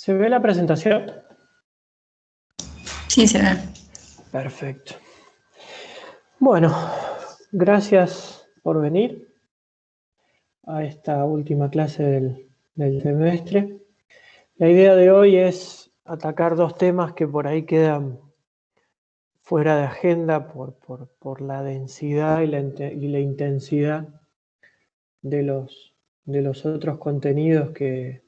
¿Se ve la presentación? Sí, se ve. Perfecto. Bueno, gracias por venir a esta última clase del semestre. La idea de hoy es atacar dos temas que por ahí quedan fuera de agenda por la densidad y la intensidad de los otros contenidos que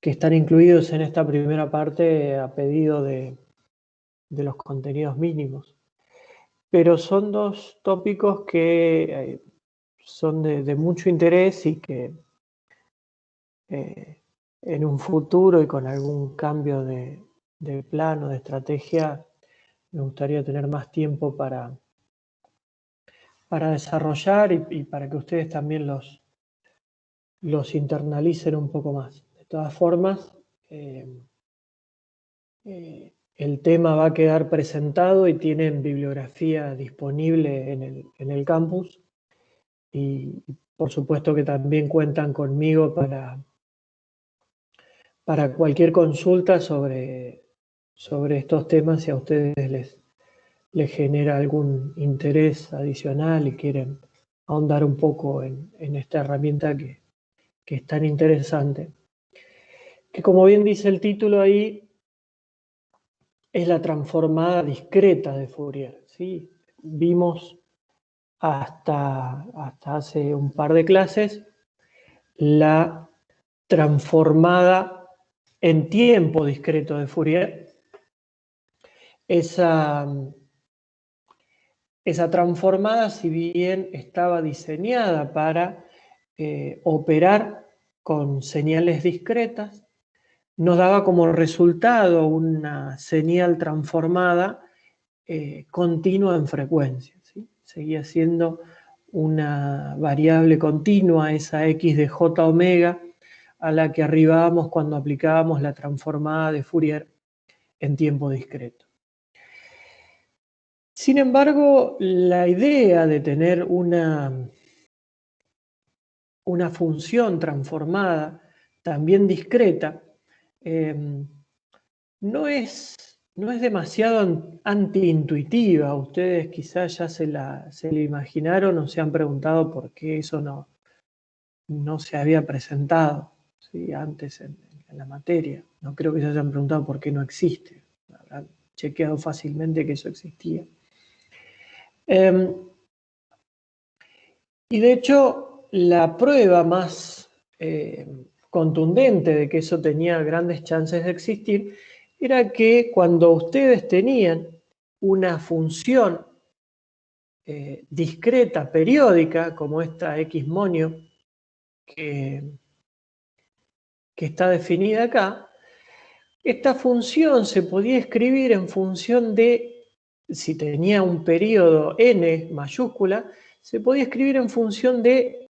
están incluidos en esta primera parte a pedido de los contenidos mínimos. Pero son dos tópicos que son de mucho interés y que en un futuro y con algún cambio de plano, de estrategia, me gustaría tener más tiempo para desarrollar y para que ustedes también los internalicen un poco más. De todas formas, el tema va a quedar presentado y tienen bibliografía disponible en el campus. Y por supuesto que también cuentan conmigo para cualquier consulta sobre estos temas, si a ustedes les genera algún interés adicional y quieren ahondar un poco en esta herramienta que es tan interesante. Que como bien dice el título ahí, es la transformada discreta de Fourier, ¿sí? Vimos hasta hace un par de clases la transformada en tiempo discreto de Fourier. Esa transformada, si bien estaba diseñada para operar con señales discretas, nos daba como resultado una señal transformada continua en frecuencia, ¿sí? Seguía siendo una variable continua, esa x de j omega, a la que arribábamos cuando aplicábamos la transformada de Fourier en tiempo discreto. Sin embargo, la idea de tener una función transformada también discreta no es demasiado antiintuitiva. Ustedes quizás ya se la imaginaron o se han preguntado por qué eso no se había presentado, ¿sí? Antes en la materia. No creo que se hayan preguntado por qué no existe. Habrán chequeado fácilmente que eso existía. Y de hecho, la prueba más contundente de que eso tenía grandes chances de existir era que cuando ustedes tenían una función discreta, periódica, como esta X monio que está definida acá, esta función se podía escribir en función de, si tenía un periodo n mayúscula, se podía escribir en función de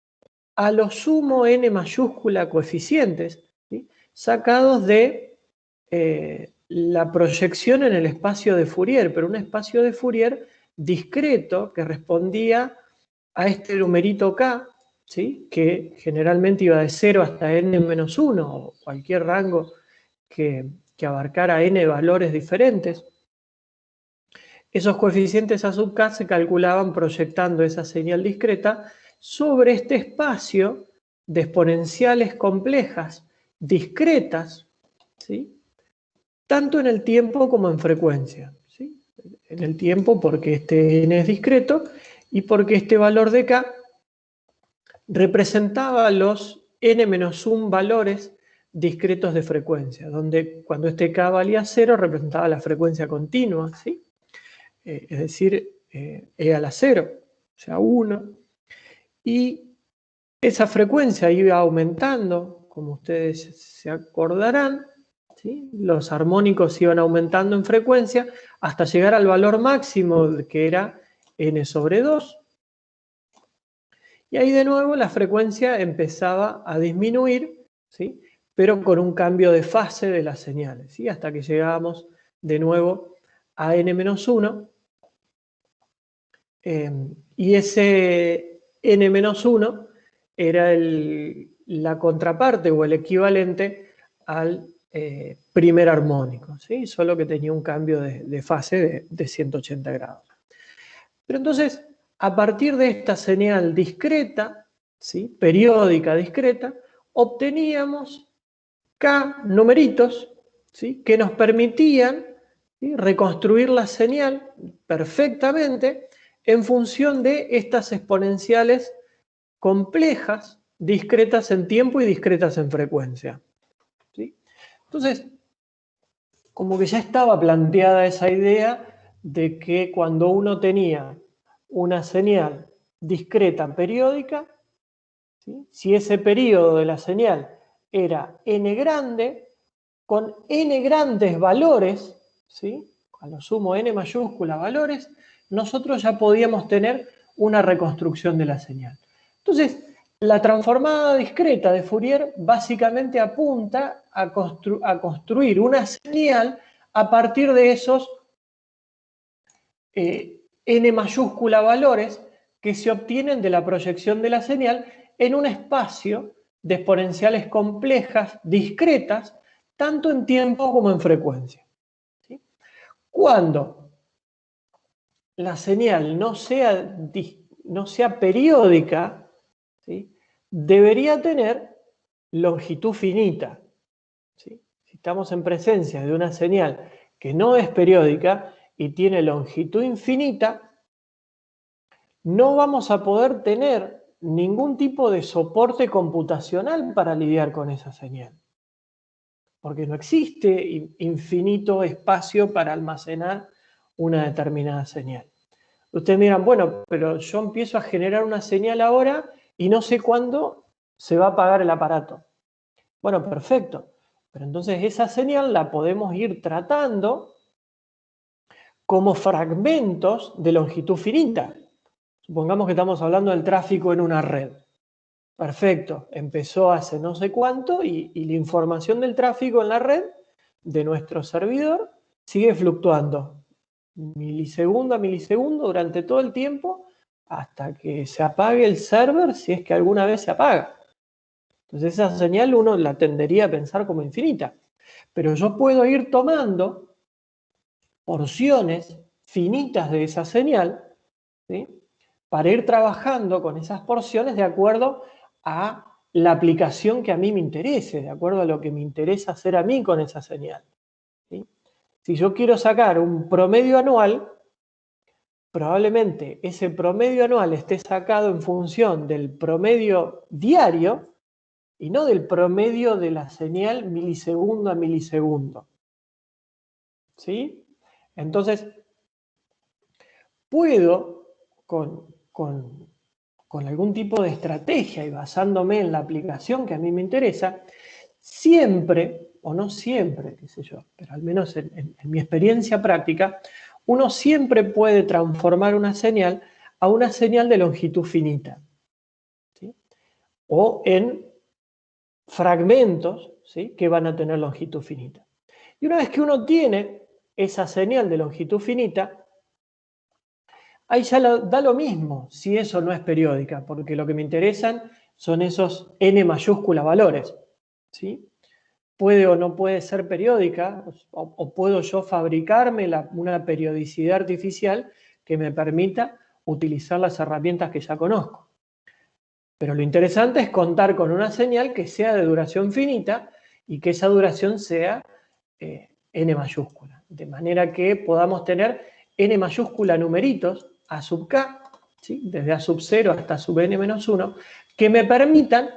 a lo sumo n mayúscula coeficientes, ¿sí? Sacados de la proyección en el espacio de Fourier, pero un espacio de Fourier discreto que respondía a este numerito k, ¿sí? Que generalmente iba de 0 hasta n-1 o cualquier rango que abarcara n valores diferentes. Esos coeficientes a sub k se calculaban proyectando esa señal discreta sobre este espacio de exponenciales complejas, discretas, ¿sí? Tanto en el tiempo como en frecuencia, ¿sí? En el tiempo porque este n es discreto y porque este valor de k representaba los n-1 valores discretos de frecuencia, donde cuando este k valía 0 representaba la frecuencia continua, ¿sí? Es decir, e a la 0, o sea 1, y esa frecuencia iba aumentando, como ustedes se acordarán, ¿sí? Los armónicos iban aumentando en frecuencia hasta llegar al valor máximo que era n sobre 2, y ahí de nuevo la frecuencia empezaba a disminuir, ¿sí? Pero con un cambio de fase de las señales, ¿sí? Hasta que llegábamos de nuevo a n-1, y ese n-1 era la contraparte o el equivalente al primer armónico, ¿sí? Solo que tenía un cambio de fase de 180 grados. Pero entonces, a partir de esta señal discreta, ¿sí? Periódica discreta, obteníamos K numeritos, ¿sí? Que nos permitían, ¿sí? Reconstruir la señal perfectamente en función de estas exponenciales complejas, discretas en tiempo y discretas en frecuencia, ¿sí? Entonces, como que ya estaba planteada esa idea de que cuando uno tenía una señal discreta periódica, ¿sí? Si ese periodo de la señal era n grande, con n grandes valores, ¿sí? A lo sumo n mayúscula valores, nosotros ya podíamos tener una reconstrucción de la señal. Entonces, la transformada discreta de Fourier básicamente apunta a construir una señal a partir de esos n mayúscula valores que se obtienen de la proyección de la señal en un espacio de exponenciales complejas, discretas, tanto en tiempo como en frecuencia, ¿sí? Cuando la señal no sea periódica, ¿sí? Debería tener longitud finita, ¿sí? Si estamos en presencia de una señal que no es periódica y tiene longitud infinita, no vamos a poder tener ningún tipo de soporte computacional para lidiar con esa señal, porque no existe infinito espacio para almacenar una determinada señal. Ustedes miran, bueno, pero yo empiezo a generar una señal ahora y no sé cuándo se va a apagar el aparato. Bueno, perfecto, pero entonces esa señal la podemos ir tratando como fragmentos de longitud finita. Supongamos que estamos hablando del tráfico en una red. Perfecto, empezó hace no sé cuánto y la información del tráfico en la red de nuestro servidor sigue fluctuando milisegundo a milisegundo durante todo el tiempo hasta que se apague el server, si es que alguna vez se apaga. Entonces esa señal uno la tendería a pensar como infinita. Pero yo puedo ir tomando porciones finitas de esa señal, ¿sí? Para ir trabajando con esas porciones de acuerdo a la aplicación que a mí me interese, de acuerdo a lo que me interesa hacer a mí con esa señal, ¿sí? Si yo quiero sacar un promedio anual, probablemente ese promedio anual esté sacado en función del promedio diario y no del promedio de la señal milisegundo a milisegundo, ¿sí? Entonces, puedo, con algún tipo de estrategia y basándome en la aplicación que a mí me interesa, siempre, o no siempre, qué sé yo, pero al menos en mi experiencia práctica, uno siempre puede transformar una señal a una señal de longitud finita, ¿sí? O en fragmentos, ¿sí? Que van a tener longitud finita. Y una vez que uno tiene esa señal de longitud finita, ahí ya da lo mismo si eso no es periódica, porque lo que me interesan son esos n mayúscula valores, ¿sí? Puede o no puede ser periódica, o puedo yo fabricarme una periodicidad artificial que me permita utilizar las herramientas que ya conozco. Pero lo interesante es contar con una señal que sea de duración finita y que esa duración sea n mayúscula, de manera que podamos tener n mayúscula numeritos a sub k, ¿sí? Desde a sub 0 hasta sub n menos 1, que me permitan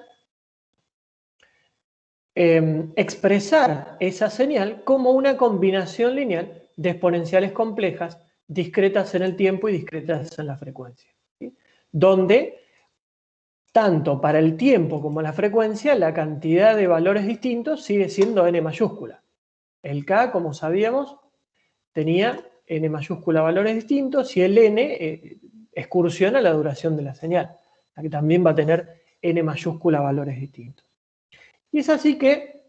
expresar esa señal como una combinación lineal de exponenciales complejas, discretas en el tiempo y discretas en la frecuencia, ¿sí? Donde, tanto para el tiempo como la frecuencia, la cantidad de valores distintos sigue siendo n mayúscula. El k, como sabíamos, tenía n mayúscula valores distintos y el n excursiona la duración de la señal, la que también va a tener n mayúscula valores distintos. Y es así que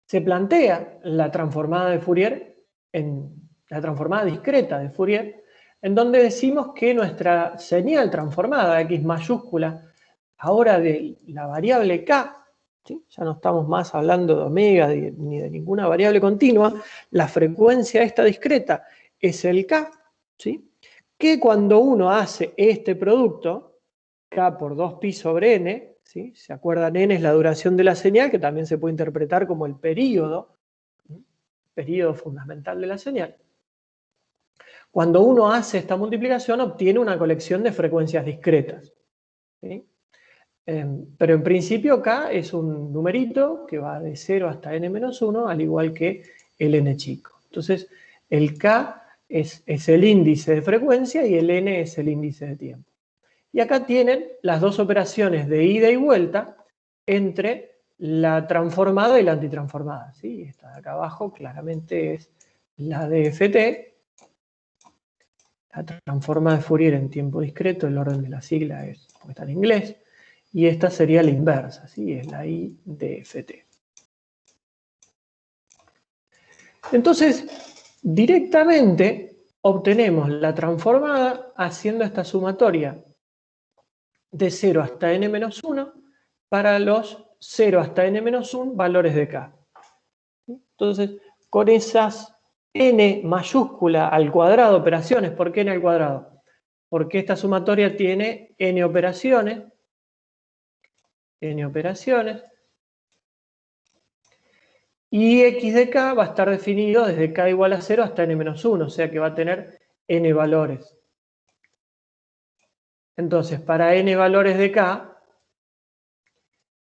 se plantea la transformada de Fourier, la transformada discreta de Fourier, en donde decimos que nuestra señal transformada, x mayúscula, ahora de la variable k, ¿sí? Ya no estamos más hablando de omega ni de ninguna variable continua. La frecuencia esta discreta es el K, ¿sí? Que cuando uno hace este producto, K por 2pi sobre n, ¿sí? ¿Se acuerdan? N es la duración de la señal, que también se puede interpretar como el período fundamental de la señal. Cuando uno hace esta multiplicación, obtiene una colección de frecuencias discretas, ¿sí? Pero en principio K es un numerito que va de 0 hasta n-1, al igual que el n chico. Entonces, el K es el índice de frecuencia y el n es el índice de tiempo. Y acá tienen las dos operaciones de ida y vuelta entre la transformada y la antitransformada, ¿sí? Esta de acá abajo claramente es la DFT. La transformada de Fourier en tiempo discreto, el orden de la sigla está en inglés. Y esta sería la inversa, ¿sí? Es la IDFT. Entonces, directamente obtenemos la transformada haciendo esta sumatoria de 0 hasta n-1 para los 0 hasta n-1 valores de K. Entonces, con esas n mayúscula al cuadrado operaciones, ¿por qué n al cuadrado? Porque esta sumatoria tiene n operaciones, y x de k va a estar definido desde k igual a 0 hasta n-1, o sea que va a tener n valores. Entonces, para n valores de k,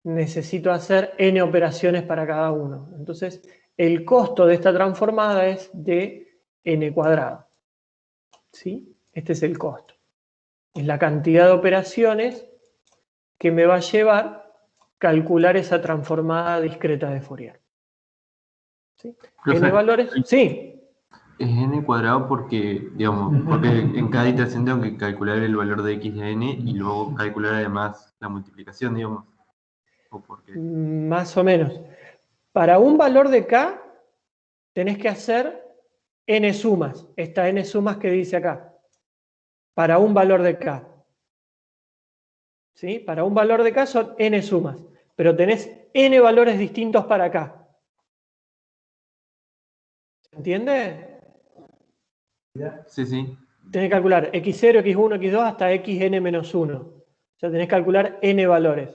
necesito hacer n operaciones para cada uno. Entonces, el costo de esta transformada es de n cuadrado, ¿sí? Este es el costo. Es la cantidad de operaciones que me va a llevar calcular esa transformada discreta de Fourier. ¿Sí? Profe, N valores, sí. es n cuadrado porque, digamos, porque en cada iteración tengo que calcular el valor de x de n y luego calcular además la multiplicación, digamos. ¿O por qué? Más o menos. Para un valor de k, tenés que hacer n sumas. Esta n sumas que dice acá. Para un valor de k. ¿Sí? Para un valor de k son n sumas. Pero tenés n valores distintos para k. ¿Se entiende? Sí, sí. Tenés que calcular x0, x1, x2 hasta xn-1. O sea, tenés que calcular n valores.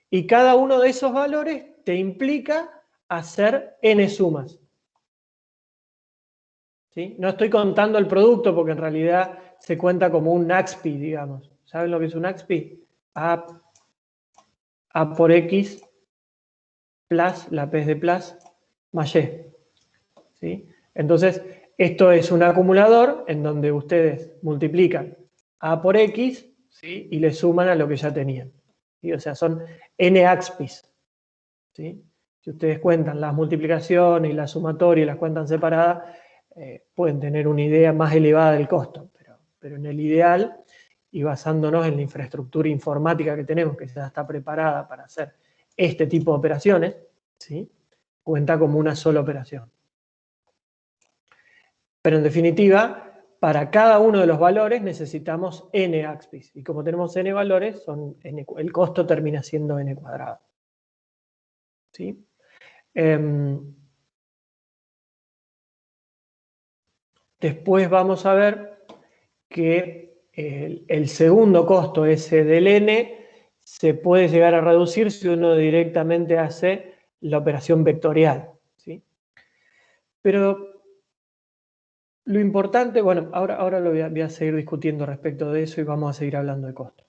Y cada uno de esos valores te implica hacer n sumas. ¿Sí? No estoy contando el producto porque en realidad se cuenta como un AXPI, digamos. ¿Saben lo que es un AXPI? A por X plus, la P es de plus, más Y. ¿Sí? Entonces, esto es un acumulador en donde ustedes multiplican A por X, ¿sí? Y le suman a lo que ya tenían. ¿Sí? O sea, son n AXPIs. ¿Sí? Si ustedes cuentan las multiplicaciones y la sumatoria y las cuentan separadas, pueden tener una idea más elevada del costo, pero en el ideal, y basándonos en la infraestructura informática que tenemos, que ya está preparada para hacer este tipo de operaciones, ¿sí? Cuenta como una sola operación. Pero en definitiva, para cada uno de los valores necesitamos n AXPIs, y como tenemos n valores, el costo termina siendo n cuadrado. ¿Sí? Después vamos a ver que el segundo costo, ese del n, se puede llegar a reducir si uno directamente hace la operación vectorial, ¿sí? Pero lo importante, bueno, ahora lo voy a seguir discutiendo respecto de eso y vamos a seguir hablando de costo.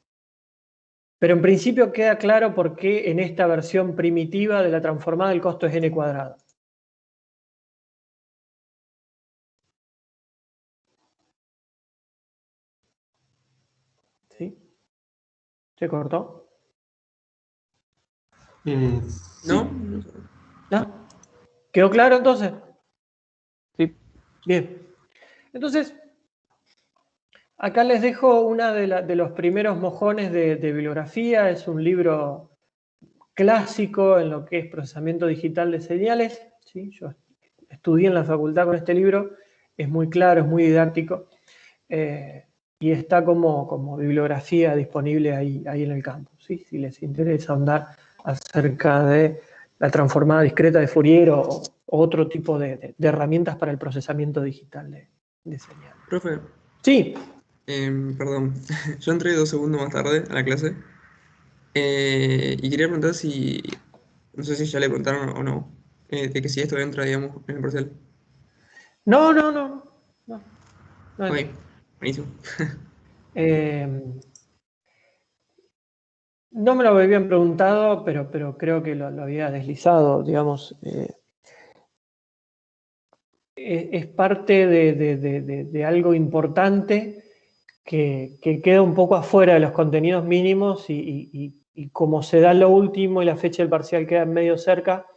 Pero en principio queda claro por qué en esta versión primitiva de la transformada el costo es n cuadrado. ¿Sí? ¿Se cortó? Sí. ¿No? ¿No? ¿Quedó claro entonces? Sí. Bien. Entonces, acá les dejo una de los primeros mojones de bibliografía. Es un libro clásico en lo que es procesamiento digital de señales. ¿Sí? Yo estudié en la facultad con este libro. Es muy claro, es muy didáctico. Y está como bibliografía disponible ahí en el campus, ¿sí? Si les interesa ahondar acerca de la transformada discreta de Fourier o otro tipo de herramientas para el procesamiento digital de señal. Profe, Sí, perdón, yo entré 2 segundos más tarde a la clase y quería preguntar si, no sé si ya le preguntaron o no, de que si esto entra, digamos, en el parcial. no Ok, entra. buenísimo. No me lo habían preguntado, pero creo que lo había deslizado, digamos. Es parte de algo importante que queda un poco afuera de los contenidos mínimos y como se da lo último y la fecha del parcial queda medio cerca,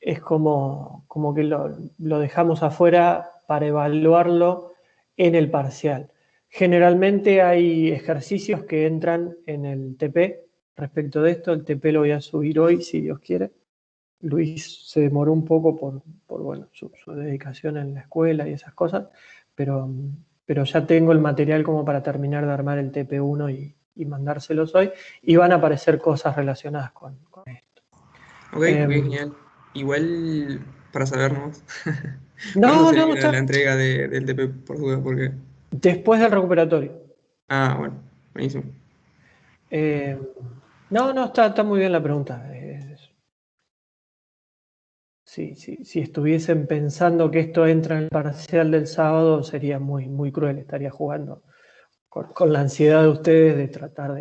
es como que lo dejamos afuera para evaluarlo en el parcial. Generalmente hay ejercicios que entran en el TP respecto de esto. El TP lo voy a subir hoy, si Dios quiere. Luis se demoró un poco por bueno, su dedicación en la escuela y esas cosas, pero ya tengo el material como para terminar de armar el TP1 y mandárselos hoy, y van a aparecer cosas relacionadas con esto. Ok, genial. Igual, para sabernos, ¿cuándo No, sería está la entrega del TP por duda? Porque... después del recuperatorio. Ah, bueno, buenísimo. Está muy bien la pregunta. Si estuviesen pensando que esto entra en el parcial del sábado, sería muy, muy cruel. Estaría jugando con la ansiedad de ustedes de tratar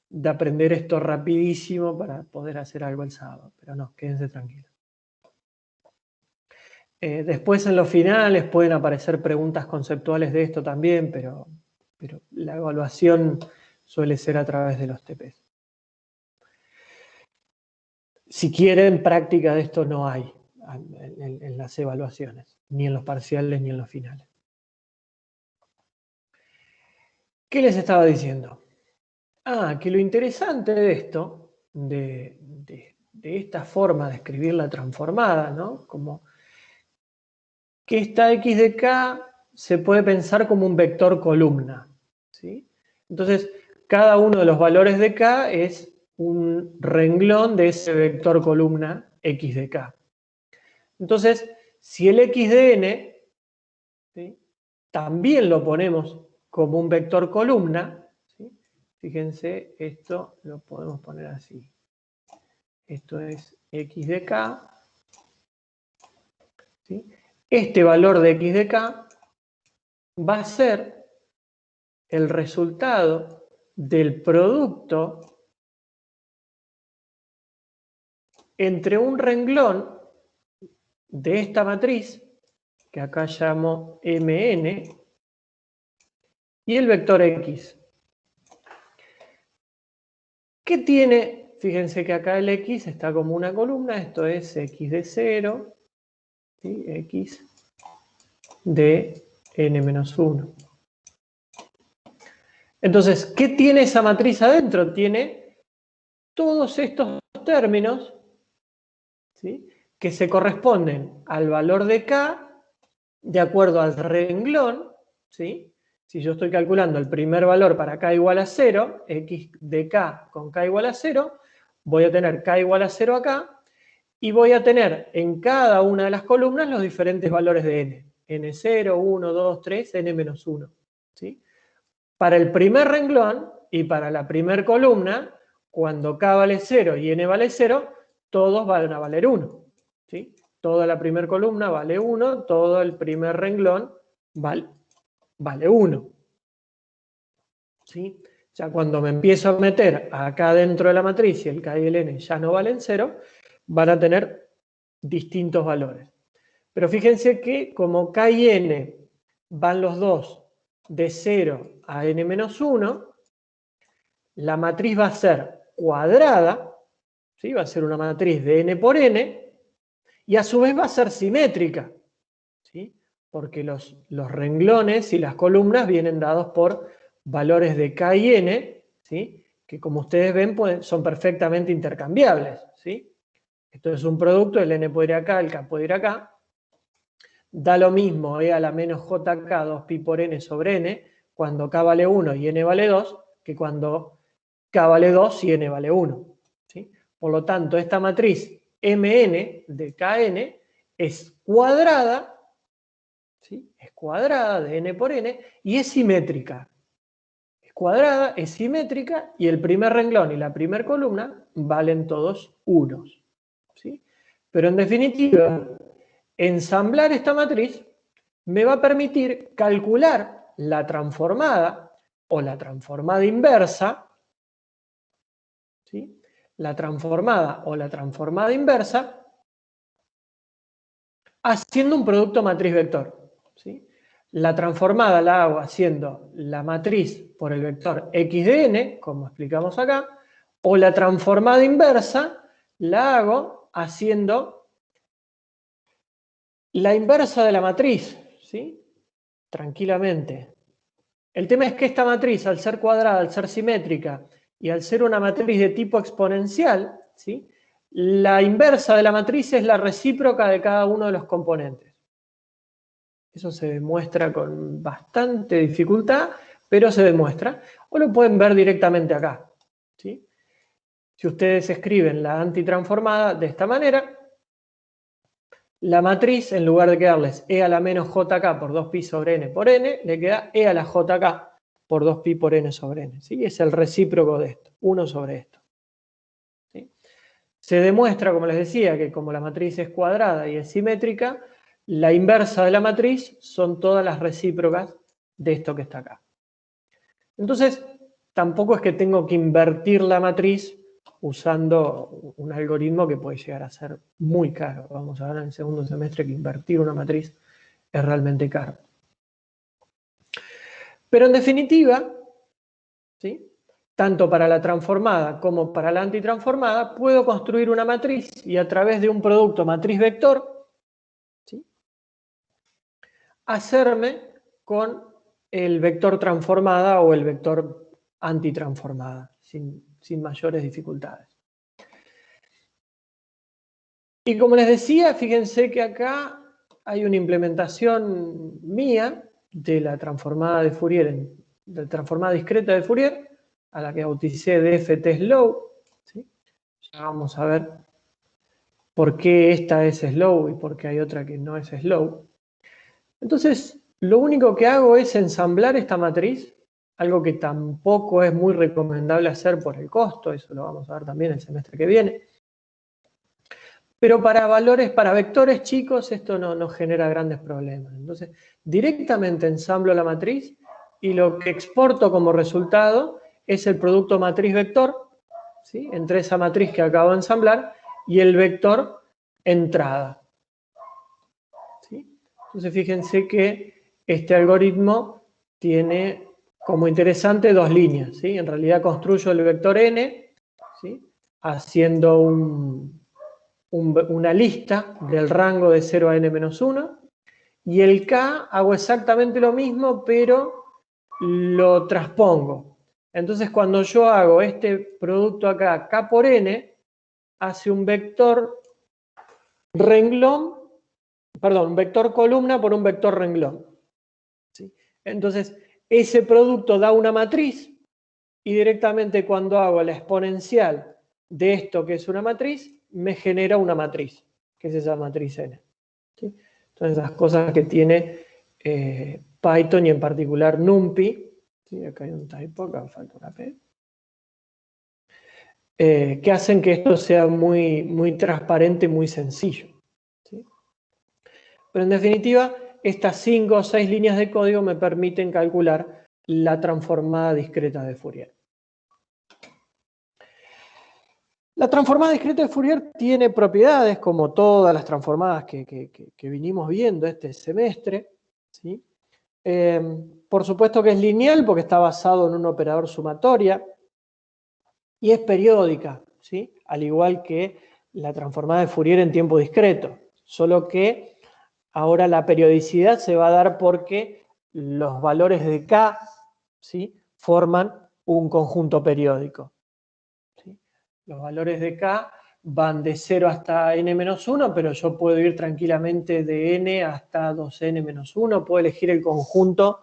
de aprender esto rapidísimo para poder hacer algo el sábado. Pero no, quédense tranquilos. Después en los finales pueden aparecer preguntas conceptuales de esto también, pero la evaluación suele ser a través de los TPs. Si quieren, práctica de esto no hay en las evaluaciones, ni en los parciales ni en los finales. ¿Qué les estaba diciendo? Que lo interesante de esto, de esta forma de escribir la transformada, ¿no? Como que esta x de k se puede pensar como un vector columna, ¿sí? Entonces, cada uno de los valores de k es un renglón de ese vector columna x de k. Entonces, si el x de n, ¿sí?, también lo ponemos como un vector columna, ¿sí? Fíjense, esto lo podemos poner así. Esto es x de k, ¿sí? Este valor de x de k va a ser el resultado del producto entre un renglón de esta matriz, que acá llamo Mn, y el vector x. ¿Qué tiene? Fíjense que acá el x está como una columna, esto es x de 0, ¿sí? X de n-1. Entonces, ¿qué tiene esa matriz adentro? Tiene todos estos términos, ¿sí?, que se corresponden al valor de k de acuerdo al renglón, ¿sí? Si yo estoy calculando el primer valor para k igual a 0, x de k con k igual a 0, voy a tener k igual a 0 acá, y voy a tener en cada una de las columnas los diferentes valores de n. n0, 1, 2, 3, n-1. ¿Sí? Para el primer renglón y para la primera columna, cuando k vale 0 y n vale 0, todos van a valer 1. ¿Sí? Toda la primera columna vale 1, todo el primer renglón vale 1. ¿Sí? Ya cuando me empiezo a meter acá dentro de la matriz y el k y el n ya no valen 0, van a tener distintos valores. Pero fíjense que como k y n van los dos de 0 a n-1, la matriz va a ser cuadrada, ¿sí? Va a ser una matriz de n por n, y a su vez va a ser simétrica, ¿sí? Porque los renglones y las columnas vienen dados por valores de k y n, ¿sí?, que como ustedes ven son perfectamente intercambiables, ¿sí? Esto es un producto, el n puede ir acá, el k puede ir acá. Da lo mismo e a la menos jk 2pi por n sobre n, cuando k vale 1 y n vale 2, que cuando K vale 2 y N vale 1. ¿Sí? Por lo tanto, esta matriz Mn de Kn es cuadrada, ¿sí? Es cuadrada de N por N y es simétrica. Es cuadrada, es simétrica y el primer renglón y la primera columna valen todos unos. ¿Sí? Pero en definitiva, ensamblar esta matriz me va a permitir calcular la transformada o la transformada inversa, ¿sí? La transformada o la transformada inversa haciendo un producto matriz-vector. ¿Sí? La transformada la hago haciendo la matriz por el vector x de n, como explicamos acá, o la transformada inversa la hago haciendo la inversa de la matriz, ¿sí? Tranquilamente. El tema es que esta matriz, al ser cuadrada, al ser simétrica y al ser una matriz de tipo exponencial, ¿sí? La inversa de la matriz es la recíproca de cada uno de los componentes. Eso se demuestra con bastante dificultad, pero se demuestra. O lo pueden ver directamente acá, ¿sí? Si ustedes escriben la antitransformada de esta manera, la matriz, en lugar de quedarles e a la menos jk por 2pi sobre n por n, le queda e a la jk por 2pi por n sobre n. ¿Sí? Es el recíproco de esto, 1 sobre esto. ¿Sí? Se demuestra, como les decía, que como la matriz es cuadrada y es simétrica, la inversa de la matriz son todas las recíprocas de esto que está acá. Entonces, tampoco es que tengo que invertir la matriz usando un algoritmo que puede llegar a ser muy caro. Vamos a ver en el segundo semestre que invertir una matriz es realmente caro. Pero en definitiva, ¿sí? Tanto para la transformada como para la antitransformada, puedo construir una matriz y a través de un producto matriz-vector, ¿sí? Hacerme con el vector transformada o el vector antitransformada, sin mayores dificultades. Y como les decía, fíjense que acá hay una implementación mía de la transformada de Fourier, de la transformada discreta de Fourier, a la que bauticé DFT slow. ¿Sí? Ya vamos a ver por qué esta es slow y por qué hay otra que no es slow. Entonces, lo único que hago es ensamblar esta matriz, algo que tampoco es muy recomendable hacer por el costo, eso lo vamos a ver también el semestre que viene. Pero para vectores chicos, esto no genera grandes problemas. Entonces, directamente ensamblo la matriz y lo que exporto como resultado es el producto matriz-vector, ¿sí? Entre esa matriz que acabo de ensamblar y el vector entrada. ¿Sí? Entonces, fíjense que este algoritmo tiene como interesante dos líneas, ¿sí? En realidad construyo el vector n, ¿sí? Haciendo una lista del rango de 0 a n-1, y el k hago exactamente lo mismo, pero lo transpongo. Entonces, cuando yo hago este producto acá, k por n, hace un vector renglón, perdón, un vector columna por un vector renglón. ¿Sí? Entonces, ese producto da una matriz, y directamente cuando hago la exponencial de esto que es una matriz, me genera una matriz, que es esa matriz n. ¿Sí? Entonces, las cosas que tiene Python y en particular NumPy, ¿sí? Acá hay un typo, acá falta una P, que hacen que esto sea muy, muy transparente y muy sencillo. ¿Sí? Pero en definitiva, estas 5 o 6 líneas de código me permiten calcular la transformada discreta de Fourier. La transformada discreta de Fourier tiene propiedades como todas las transformadas que vinimos viendo este semestre. ¿Sí? Por supuesto que es lineal porque está basado en un operador sumatoria y es periódica, ¿sí? Al igual que la transformada de Fourier en tiempo discreto, solo que ahora la periodicidad se va a dar porque los valores de K, ¿sí? Forman un conjunto periódico. ¿Sí? Los valores de K van de 0 hasta n-1, pero yo puedo ir tranquilamente de n hasta 2n-1, puedo elegir el conjunto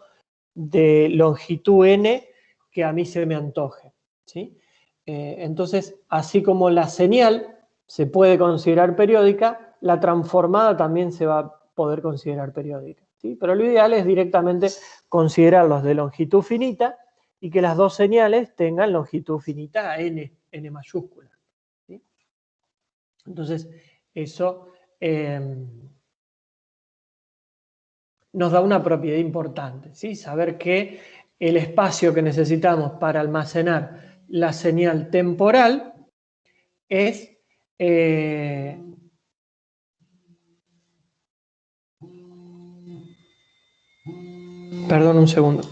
de longitud n que a mí se me antoje. ¿Sí? Entonces, así como la señal se puede considerar periódica, la transformada también se va a poder considerar periódica, ¿sí? Pero lo ideal es directamente considerarlos de longitud finita y que las dos señales tengan longitud finita n mayúscula, ¿sí? Entonces, eso nos da una propiedad importante, ¿sí? Saber que el espacio que necesitamos para almacenar la señal temporal es perdón un segundo.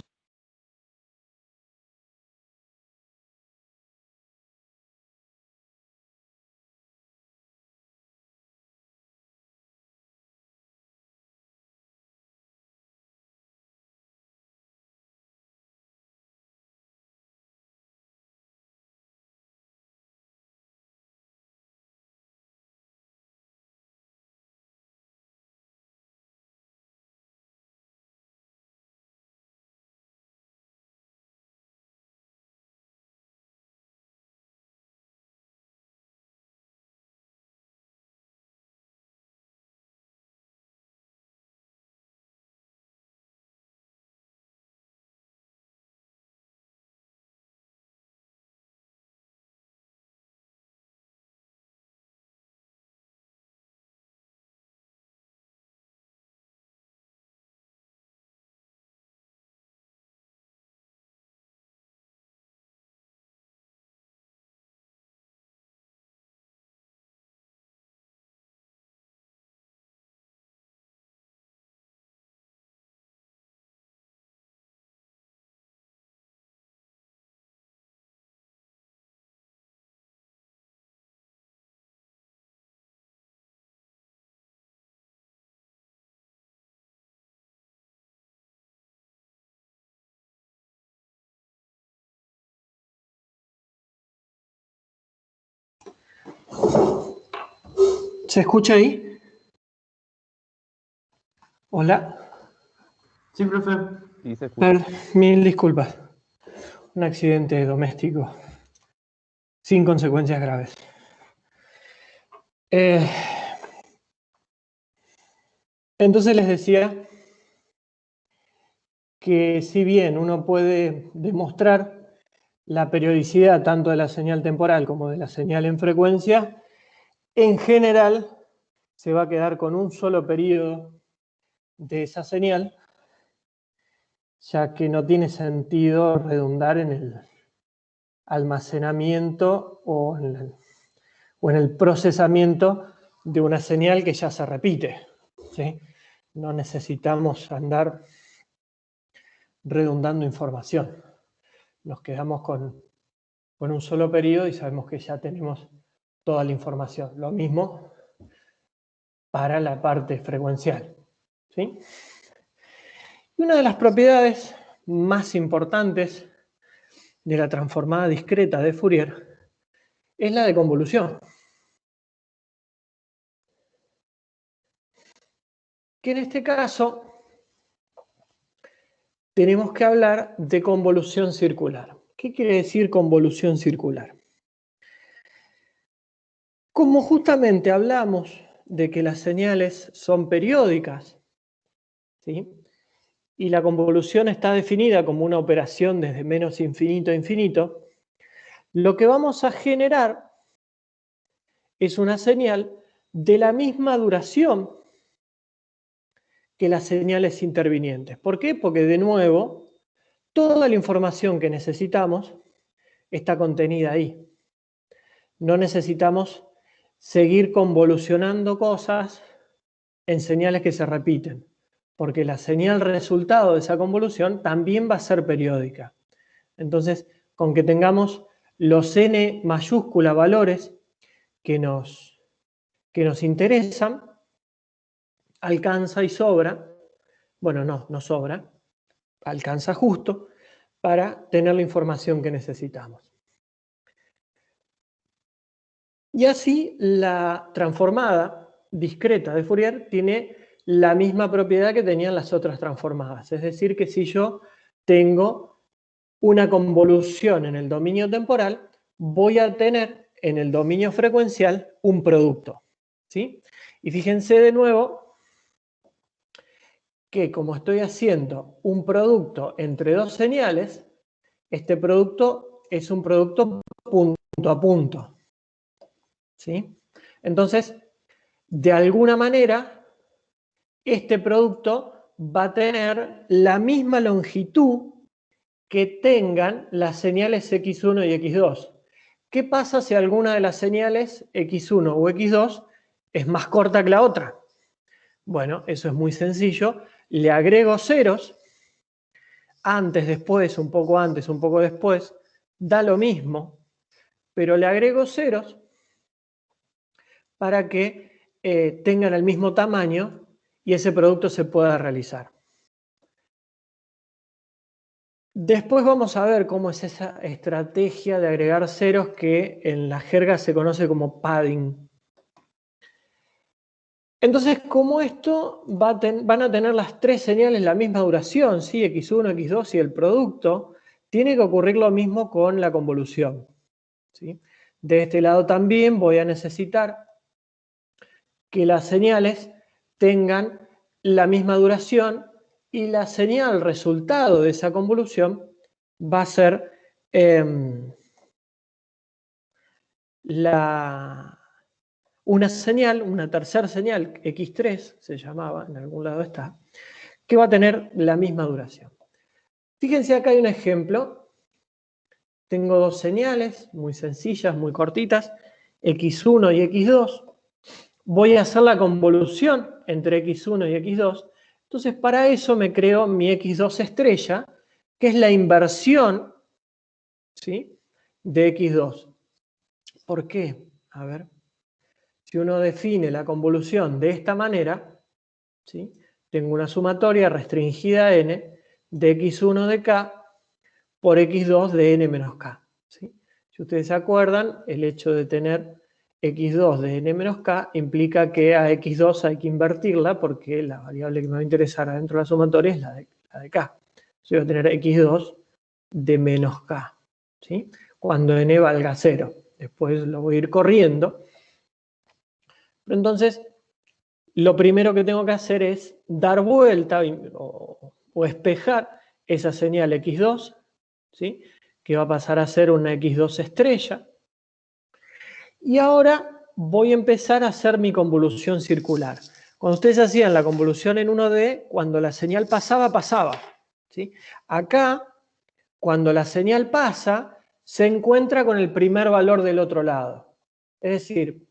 ¿Se escucha ahí? Hola. Sí, profe. Sí, se escucha. Mil disculpas. Un accidente doméstico sin consecuencias graves. Entonces les decía que si bien uno puede demostrar la periodicidad tanto de la señal temporal como de la señal en frecuencia, en general se va a quedar con un solo periodo de esa señal, ya que no tiene sentido redundar en el almacenamiento o en el procesamiento de una señal que ya se repite, ¿sí? No necesitamos andar redundando información. Nos quedamos con un solo periodo y sabemos que ya tenemos toda la información. Lo mismo para la parte frecuencial, ¿sí? Y una de las propiedades más importantes de la transformada discreta de Fourier es la de convolución, que en este caso tenemos que hablar de convolución circular. ¿Qué quiere decir convolución circular? Como justamente hablamos de que las señales son periódicas, ¿sí? Y la convolución está definida como una operación desde menos infinito a infinito, lo que vamos a generar es una señal de la misma duración que las señales intervinientes. ¿Por qué? Porque de nuevo, toda la información que necesitamos está contenida ahí. No necesitamos seguir convolucionando cosas en señales que se repiten, porque la señal resultado de esa convolución también va a ser periódica. Entonces, con que tengamos los n mayúscula valores que nos interesan, alcanza y sobra, bueno, no sobra, alcanza justo para tener la información que necesitamos. Y así la transformada discreta de Fourier tiene la misma propiedad que tenían las otras transformadas. Es decir, que si yo tengo una convolución en el dominio temporal, voy a tener en el dominio frecuencial un producto, ¿sí? Y fíjense de nuevo que como estoy haciendo un producto entre dos señales, este producto es un producto punto a punto, ¿sí? Entonces, de alguna manera, este producto va a tener la misma longitud que tengan las señales X1 y X2. ¿Qué pasa si alguna de las señales X1 o X2 es más corta que la otra? Bueno, eso es muy sencillo. Le agrego ceros, antes, después, un poco antes, un poco después, da lo mismo, pero le agrego ceros para que tengan el mismo tamaño y ese producto se pueda realizar. Después vamos a ver cómo es esa estrategia de agregar ceros que en la jerga se conoce como padding. Entonces, como esto van a tener las tres señales la misma duración, ¿sí? X1, X2 y el producto, tiene que ocurrir lo mismo con la convolución, ¿sí? De este lado también voy a necesitar que las señales tengan la misma duración y la señal resultado de esa convolución va a ser una señal, una tercera señal, X3 se llamaba, en algún lado está, que va a tener la misma duración. Fíjense, acá hay un ejemplo. Tengo dos señales muy sencillas, muy cortitas, X1 y X2. Voy a hacer la convolución entre X1 y X2. Entonces, para eso me creo mi X2 estrella, que es la inversión, ¿sí?, de X2. ¿Por qué? A ver. Si uno define la convolución de esta manera, ¿sí?, tengo una sumatoria restringida a n de x1 de k por x2 de n menos k, ¿sí? Si ustedes se acuerdan, el hecho de tener x2 de n menos k implica que a x2 hay que invertirla porque la variable que me va a interesar adentro de la sumatoria es la de k. Yo voy a tener x2 de menos k, ¿sí?, cuando n valga 0. Después lo voy a ir corriendo. Entonces, lo primero que tengo que hacer es dar vuelta o espejar esa señal X2, ¿sí?, que va a pasar a ser una X2 estrella. Y ahora voy a empezar a hacer mi convolución circular. Cuando ustedes hacían la convolución en 1D, cuando la señal pasaba, pasaba, ¿sí? Acá, cuando la señal pasa, se encuentra con el primer valor del otro lado. Es decir,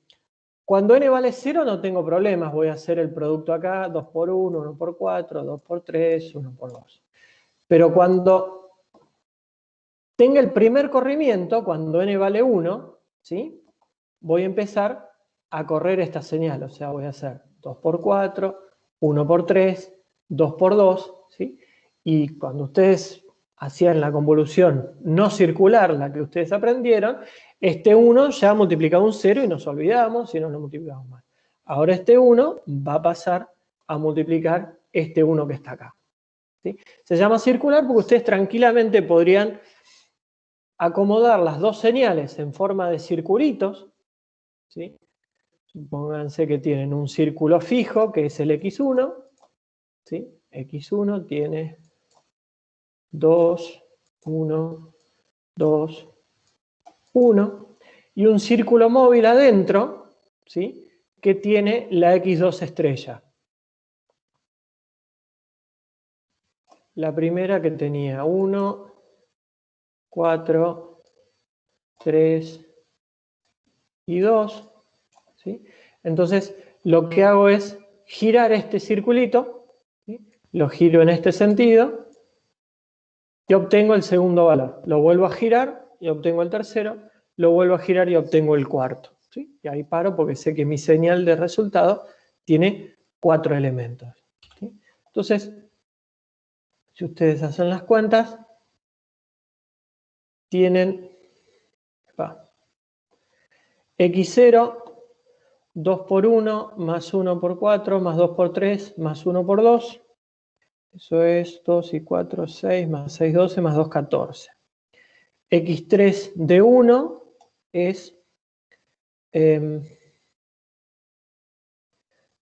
cuando n vale 0 no tengo problemas, voy a hacer el producto acá, 2 por 1, 1 por 4, 2 por 3, 1 por 2. Pero cuando tenga el primer corrimiento, cuando n vale 1, ¿sí?, voy a empezar a correr esta señal, o sea, voy a hacer 2 por 4, 1 por 3, 2 por 2, ¿sí? Y cuando ustedes hacían la convolución no circular, la que ustedes aprendieron, este 1 ya multiplicaba un 0 y nos olvidamos, si no lo multiplicamos mal. Ahora este 1 va a pasar a multiplicar este 1 que está acá, ¿sí? Se llama circular porque ustedes tranquilamente podrían acomodar las dos señales en forma de circulitos, ¿sí? Supónganse que tienen un círculo fijo, que es el X1, ¿sí? X1 tiene 2, 1, 2, 1, y un círculo móvil adentro, ¿sí?, que tiene la X2 estrella. La primera que tenía 1, 4, 3 y 2, ¿sí? Entonces, lo que hago es girar este circulito, ¿sí?, lo giro en este sentido, y obtengo el segundo valor. Lo vuelvo a girar y obtengo el tercero, lo vuelvo a girar y obtengo el cuarto, ¿sí? Y ahí paro porque sé que mi señal de resultado tiene 4 elementos, ¿sí? Entonces, si ustedes hacen las cuentas, tienen X0, 2 por 1, más 1 por 4, más 2 por 3, más 1 por 2. Eso es 2 y 4, 6, más 6, 12, más 2, 14. X3 de 1, es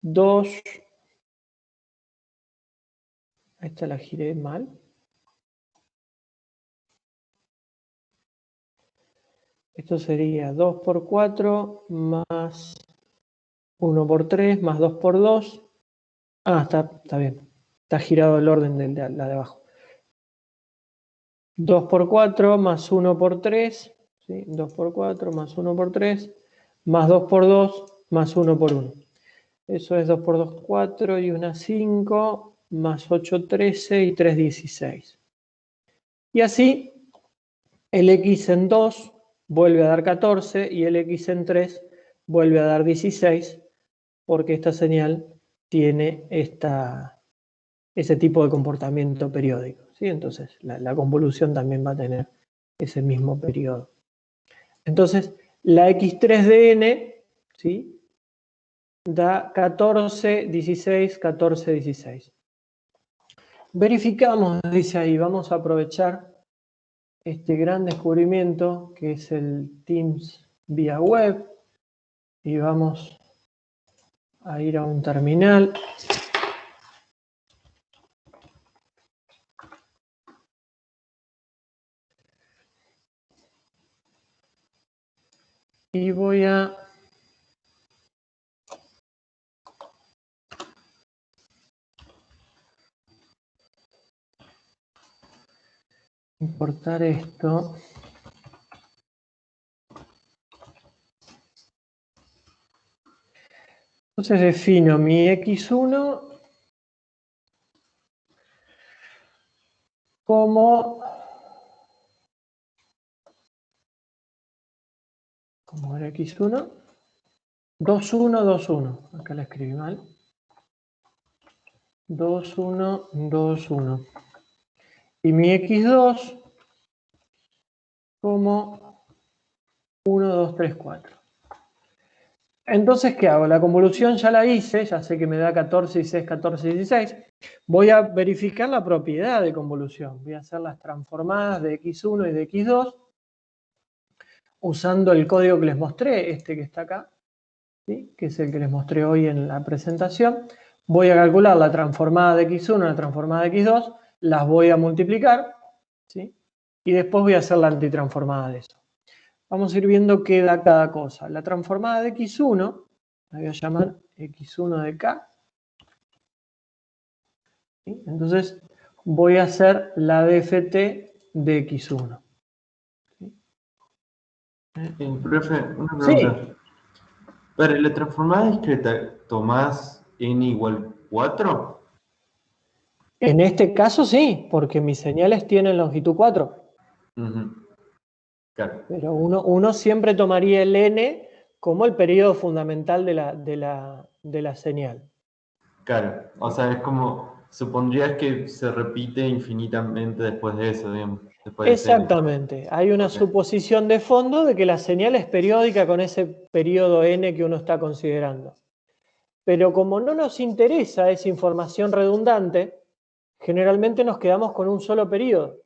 2, esta la giré mal. Esto sería 2 por 4 más 1 por 3 más 2 por 2. Ah, está bien. Está girado el orden de la de abajo. 2 por 4 más 1 por 3. ¿Sí? 2 por 4 más 1 por 3. Más 2 por 2 más 1 por 1. Eso es 2 por 2, 4 y 1, 5. Más 8, 13 y 3, 16. Y así, el x en 2 vuelve a dar 14 y el x en 3 vuelve a dar 16, porque esta señal tiene ese tipo de comportamiento periódico, ¿sí? Entonces, la convolución también va a tener ese mismo periodo. Entonces, la x3 de n, ¿sí?, da 14, 16, 14, 16. Verificamos, dice ahí, vamos a aprovechar este gran descubrimiento que es el Teams vía web y vamos a ir a un terminal. Y voy a importar esto. Entonces defino mi x1 como era x1, 2, 1, 2, 1. Acá la escribí mal. 2, 1, 2, 1. Y mi x2 como 1, 2, 3, 4. Entonces, ¿qué hago? La convolución ya la hice, ya sé que me da 14, 16, 14, 16. Voy a verificar la propiedad de convolución. Voy a hacer las transformadas de x1 y de x2 usando el código que les mostré, este que está acá, ¿sí?, que es el que les mostré hoy en la presentación. Voy a calcular la transformada de x1 y la transformada de x2, las voy a multiplicar, ¿sí?, y después voy a hacer la antitransformada de eso. Vamos a ir viendo qué da cada cosa. La transformada de x1, la voy a llamar x1 de k. ¿Sí? Entonces voy a hacer la dft de x1. ¿Sí? Profe, una Sí. pregunta. Para la transformada discreta, ¿tomás n igual 4? En este caso sí, porque mis señales tienen longitud 4. Claro. Pero uno siempre tomaría el n como el periodo fundamental de la señal. Claro, o sea, es como, supondrías que se repite infinitamente después de eso, digamos. Después de Exactamente. Hay una suposición de fondo de que la señal es periódica con ese periodo n que uno está considerando. Pero como no nos interesa esa información redundante, generalmente nos quedamos con un solo periodo.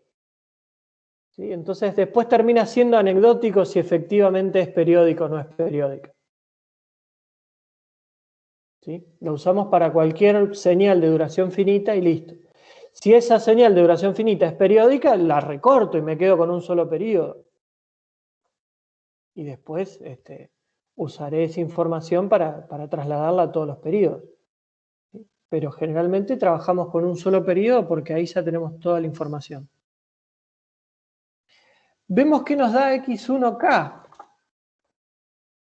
¿Sí? Entonces después termina siendo anecdótico si efectivamente es periódico o no es periódico. ¿Sí? Lo usamos para cualquier señal de duración finita y listo. Si esa señal de duración finita es periódica, la recorto y me quedo con un solo periodo. Y después usaré esa información para trasladarla a todos los periodos. ¿Sí? Pero generalmente trabajamos con un solo periodo porque ahí ya tenemos toda la información. Vemos que nos da x1k.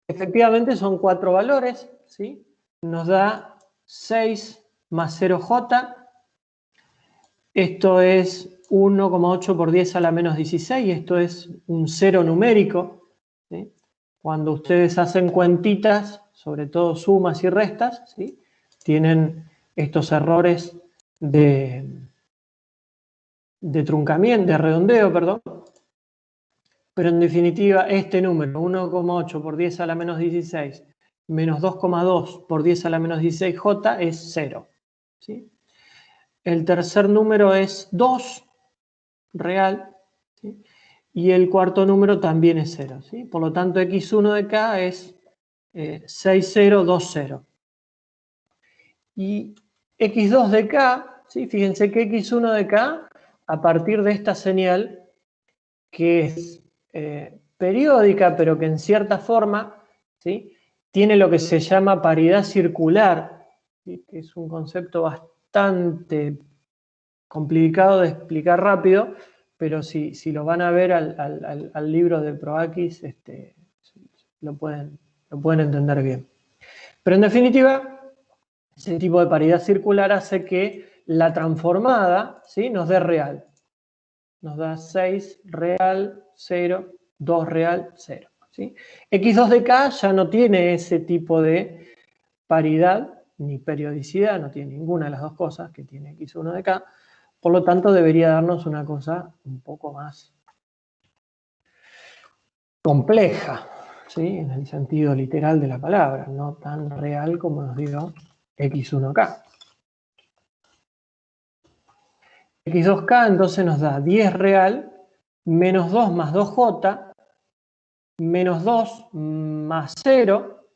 Efectivamente son 4 valores, ¿sí? Nos da 6 más 0j. Esto es 1,8 por 10 a la menos 16. Esto es un cero numérico, ¿sí? Cuando ustedes hacen cuentitas, sobre todo sumas y restas, ¿sí?, tienen estos errores de truncamiento, de redondeo, perdón. Pero en definitiva, este número, 1,8 por 10 a la menos 16, menos 2,2 por 10 a la menos 16j, es 0. ¿Sí? El tercer número es 2, real. ¿Sí? y el cuarto número también es 0, ¿sí? Por lo tanto, x1 de k es 6020. Y x2 de k, ¿sí? Fíjense que x1 de k, a partir de esta señal, que es periódica, pero que en cierta forma, ¿sí?, tiene lo que se llama paridad circular, ¿sí?, que es un concepto bastante complicado de explicar rápido, pero si lo van a ver al libro de Proakis, lo pueden entender bien. Pero en definitiva, ese tipo de paridad circular hace que la transformada, ¿sí?, nos dé real. Nos da 6 real, 0, 2 real, 0. ¿Sí? X2 de K ya no tiene ese tipo de paridad ni periodicidad, no tiene ninguna de las dos cosas que tiene X1 de K, por lo tanto debería darnos una cosa un poco más compleja, ¿sí?, en el sentido literal de la palabra, no tan real como nos dio X1K. X2K entonces nos da 10 real menos 2 más 2J menos 2 más 0,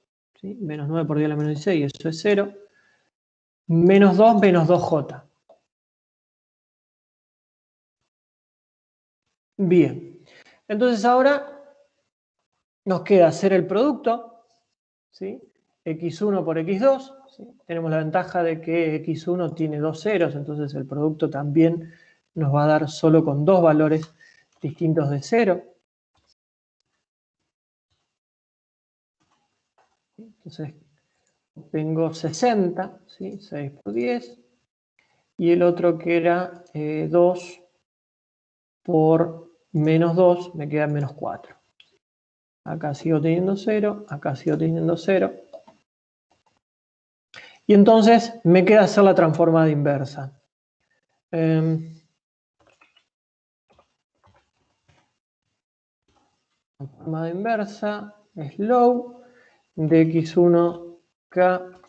¿sí?, menos 9 por 10 a la menos 16, eso es 0, menos 2 menos 2J. Bien, entonces ahora nos queda hacer el producto, ¿sí?, x1 por x2, ¿sí? Tenemos la ventaja de que x1 tiene dos ceros, entonces el producto también nos va a dar solo con dos valores distintos de 0. Entonces tengo 60, ¿sí?, 6 por 10, y el otro que era 2 por menos 2, me queda menos 4. Acá sigo teniendo 0, acá sigo teniendo 0. Y entonces me queda hacer la transformada inversa. Transformada inversa es low de x1k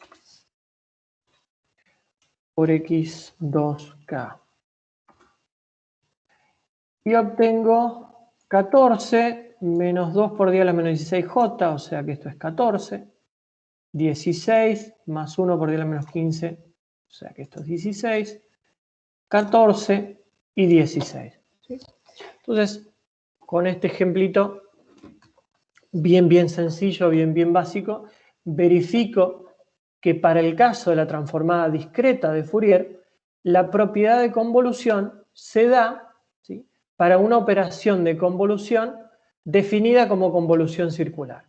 por x2k. Y obtengo 14 menos 2 por 10 a la menos 16j, o sea que esto es 14. 16 más 1 por 10 a la menos 15, o sea que esto es 16. 14 y 16. ¿Sí? Entonces, con este ejemplito bien sencillo, bien básico, verifico que para el caso de la transformada discreta de Fourier, la propiedad de convolución se da, ¿sí?, para una operación de convolución definida como convolución circular.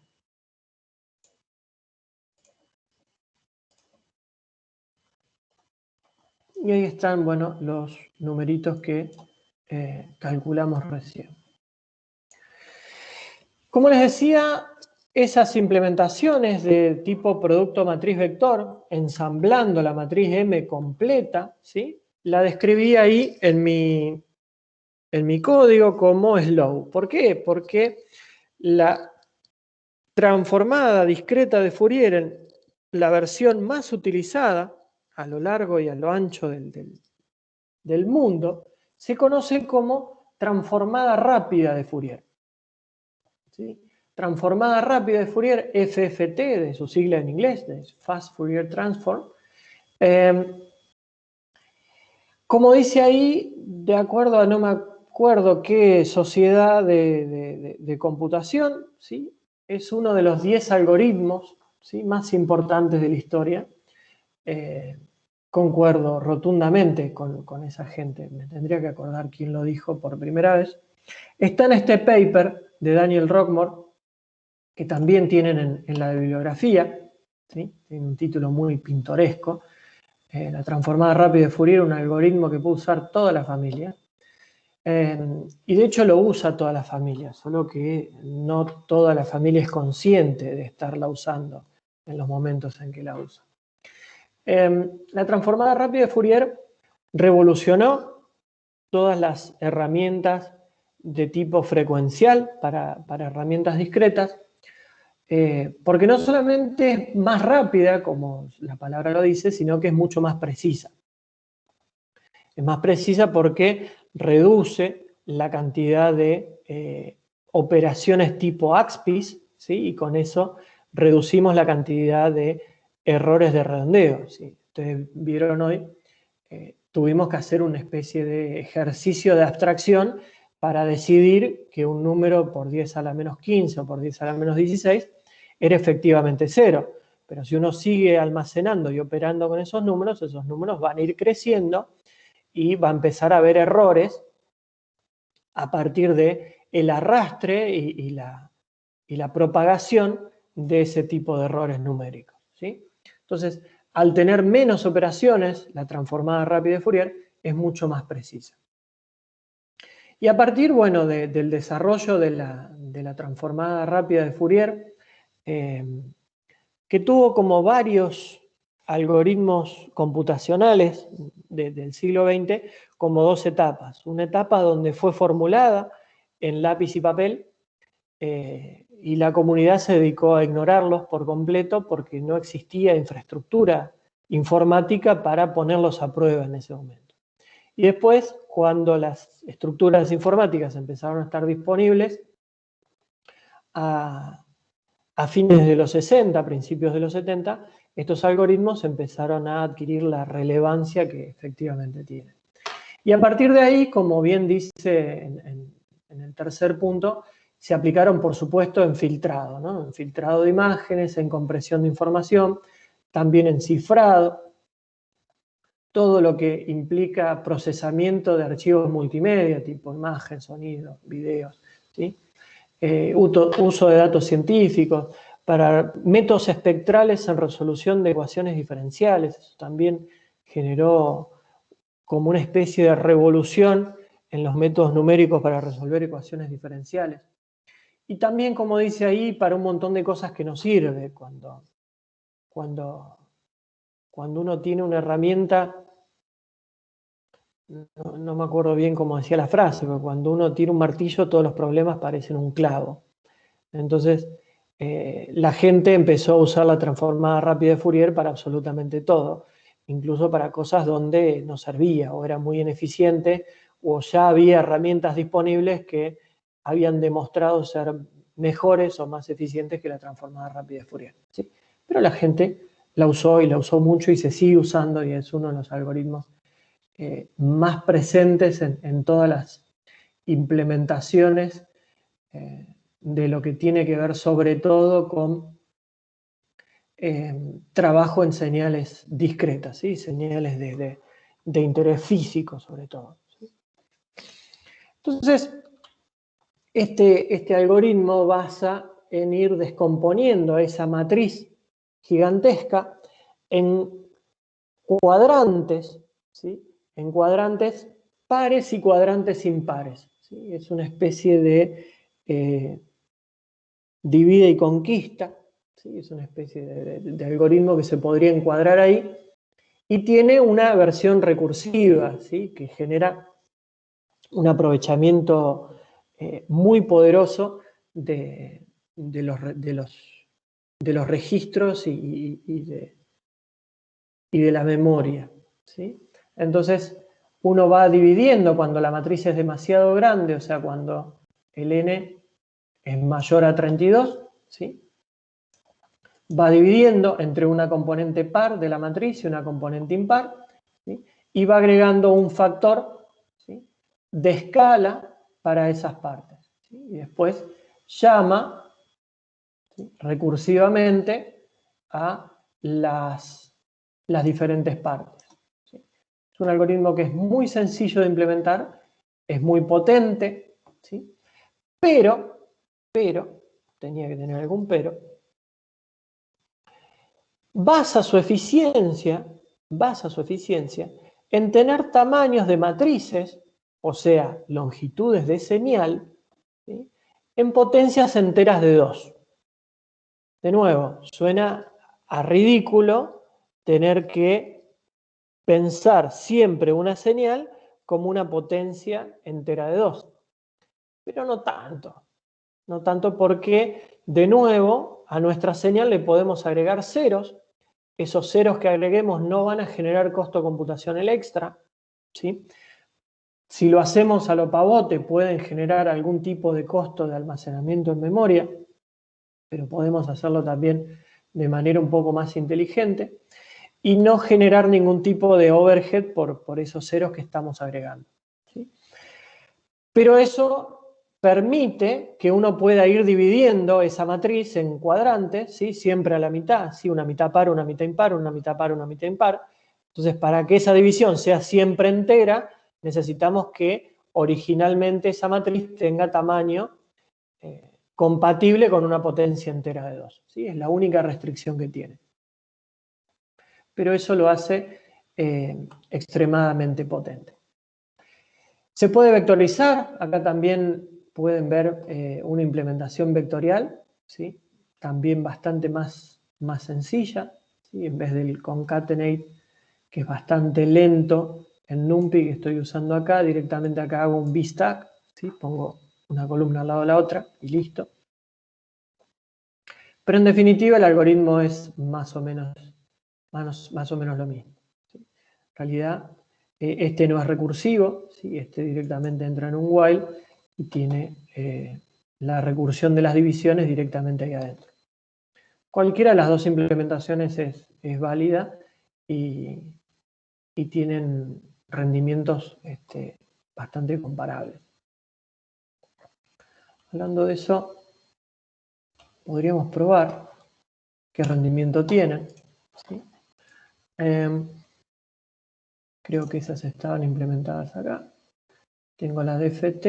Y ahí están, bueno, los numeritos que calculamos recién. Como les decía, esas implementaciones de tipo producto matriz vector, ensamblando la matriz M completa, ¿sí?, la describí ahí en mi código como slow. ¿Por qué? Porque la transformada discreta de Fourier, en la versión más utilizada a lo largo y a lo ancho del mundo, se conoce como transformada rápida de Fourier. ¿Sí? Transformada rápida de Fourier, FFT, de su sigla en inglés, de Fast Fourier Transform. Como dice ahí, de acuerdo a no me acuerdo qué sociedad de computación, ¿sí?, es uno de los 10 algoritmos, ¿sí?, más importantes de la historia. Concuerdo rotundamente con esa gente. Me tendría que acordar quién lo dijo por primera vez. Está en este paper de Daniel Rockmore, que también tienen en la bibliografía, ¿sí?, tiene un título muy pintoresco. La transformada rápida de Fourier, un algoritmo que puede usar toda la familia. Y de hecho lo usa toda la familia, solo que no toda la familia es consciente de estarla usando en los momentos en que la usa. La transformada rápida de Fourier revolucionó todas las herramientas de tipo frecuencial para herramientas discretas, porque no solamente es más rápida, como la palabra lo dice, sino que es mucho más precisa. Es más precisa porque reduce la cantidad de operaciones tipo AXPIS, ¿sí? Y con eso reducimos la cantidad de errores de redondeo, ¿sí? Ustedes vieron hoy, tuvimos que hacer una especie de ejercicio de abstracción para decidir que un número por 10 a la menos 15 o por 10 a la menos 16 era efectivamente 0. Pero si uno sigue almacenando y operando con esos números van a ir creciendo y va a empezar a haber errores a partir del arrastre y la propagación de ese tipo de errores numéricos, ¿sí? Entonces, al tener menos operaciones, la transformada rápida de Fourier es mucho más precisa. Y a partir, bueno, del desarrollo de la transformada rápida de Fourier, que tuvo como varios algoritmos computacionales del siglo XX, como dos etapas. Una etapa donde fue formulada en lápiz y papel, y la comunidad se dedicó a ignorarlos por completo porque no existía infraestructura informática para ponerlos a prueba en ese momento. Y después, cuando las estructuras informáticas empezaron a estar disponibles, a fines de los 60, principios de los 70, estos algoritmos empezaron a adquirir la relevancia que efectivamente tienen. Y a partir de ahí, como bien dice en el tercer punto, se aplicaron, por supuesto, en filtrado, ¿no? En filtrado de imágenes, en compresión de información, también en cifrado, todo lo que implica procesamiento de archivos multimedia, tipo imagen, sonido, videos, ¿sí? Uso de datos científicos, para métodos espectrales en resolución de ecuaciones diferenciales. Eso también generó como una especie de revolución en los métodos numéricos para resolver ecuaciones diferenciales. Y también, como dice ahí, para un montón de cosas que nos sirve cuando uno tiene una herramienta, no me acuerdo bien cómo decía la frase, pero cuando uno tira un martillo todos los problemas parecen un clavo. Entonces, la gente empezó a usar la transformada rápida de Fourier para absolutamente todo, incluso para cosas donde no servía o era muy ineficiente, o ya había herramientas disponibles que habían demostrado ser mejores o más eficientes que la transformada rápida de Fourier, ¿sí? Pero la gente la usó y la usó mucho y se sigue usando, y es uno de los algoritmos más presentes en todas las implementaciones de lo que tiene que ver sobre todo con trabajo en señales discretas, ¿sí? Señales de interés físico sobre todo, ¿sí? Entonces, este algoritmo basa en ir descomponiendo esa matriz gigantesca en cuadrantes, ¿sí? En cuadrantes pares y cuadrantes impares, ¿sí? Es una especie de divide y conquista, ¿sí? Es una especie de algoritmo que se podría encuadrar ahí, y tiene una versión recursiva, ¿sí? Que genera un aprovechamiento muy poderoso de los registros y de la memoria, ¿sí? Entonces, uno va dividiendo cuando la matriz es demasiado grande, o sea, cuando el n es mayor a 32, ¿sí? Va dividiendo entre una componente par de la matriz y una componente impar, ¿sí? Y va agregando un factor, ¿sí? De escala para esas partes, ¿sí? Y después llama, ¿sí? Recursivamente a las diferentes partes, ¿sí? Es un algoritmo que es muy sencillo de implementar, es muy potente, ¿sí? Pero, tenía que tener algún pero, basa su eficiencia en tener tamaños de matrices, o sea, longitudes de señal, ¿sí? En potencias enteras de 2. De nuevo, suena a ridículo tener que pensar siempre una señal como una potencia entera de 2. Pero no tanto porque, de nuevo, a nuestra señal le podemos agregar ceros. Esos ceros que agreguemos no van a generar costo computacional extra, ¿sí? Si lo hacemos a lo pavote, pueden generar algún tipo de costo de almacenamiento en memoria, pero podemos hacerlo también de manera un poco más inteligente y no generar ningún tipo de overhead por esos ceros que estamos agregando, ¿sí? Pero eso permite que uno pueda ir dividiendo esa matriz en cuadrantes, ¿sí? Siempre a la mitad, ¿sí? Una mitad par, una mitad impar, una mitad par, una mitad impar. Entonces, para que esa división sea siempre entera, necesitamos que originalmente esa matriz tenga tamaño compatible con una potencia entera de 2, ¿sí? Es la única restricción que tiene. Pero eso lo hace extremadamente potente. Se puede vectorizar, acá también pueden ver una implementación vectorial, ¿sí? También bastante más sencilla, ¿sí? En vez del concatenate, que es bastante lento, en NumPy que estoy usando acá, directamente acá hago un VStack, ¿sí? Pongo una columna al lado de la otra y listo. Pero en definitiva el algoritmo es más o menos lo mismo, ¿sí? En realidad este no es recursivo, ¿sí? Este directamente entra en un while y tiene la recursión de las divisiones directamente ahí adentro. Cualquiera de las dos implementaciones es válida y tienen rendimientos bastante comparables. Hablando de eso, podríamos probar qué rendimiento tienen, ¿sí? Creo que esas estaban implementadas acá. Tengo la DFT,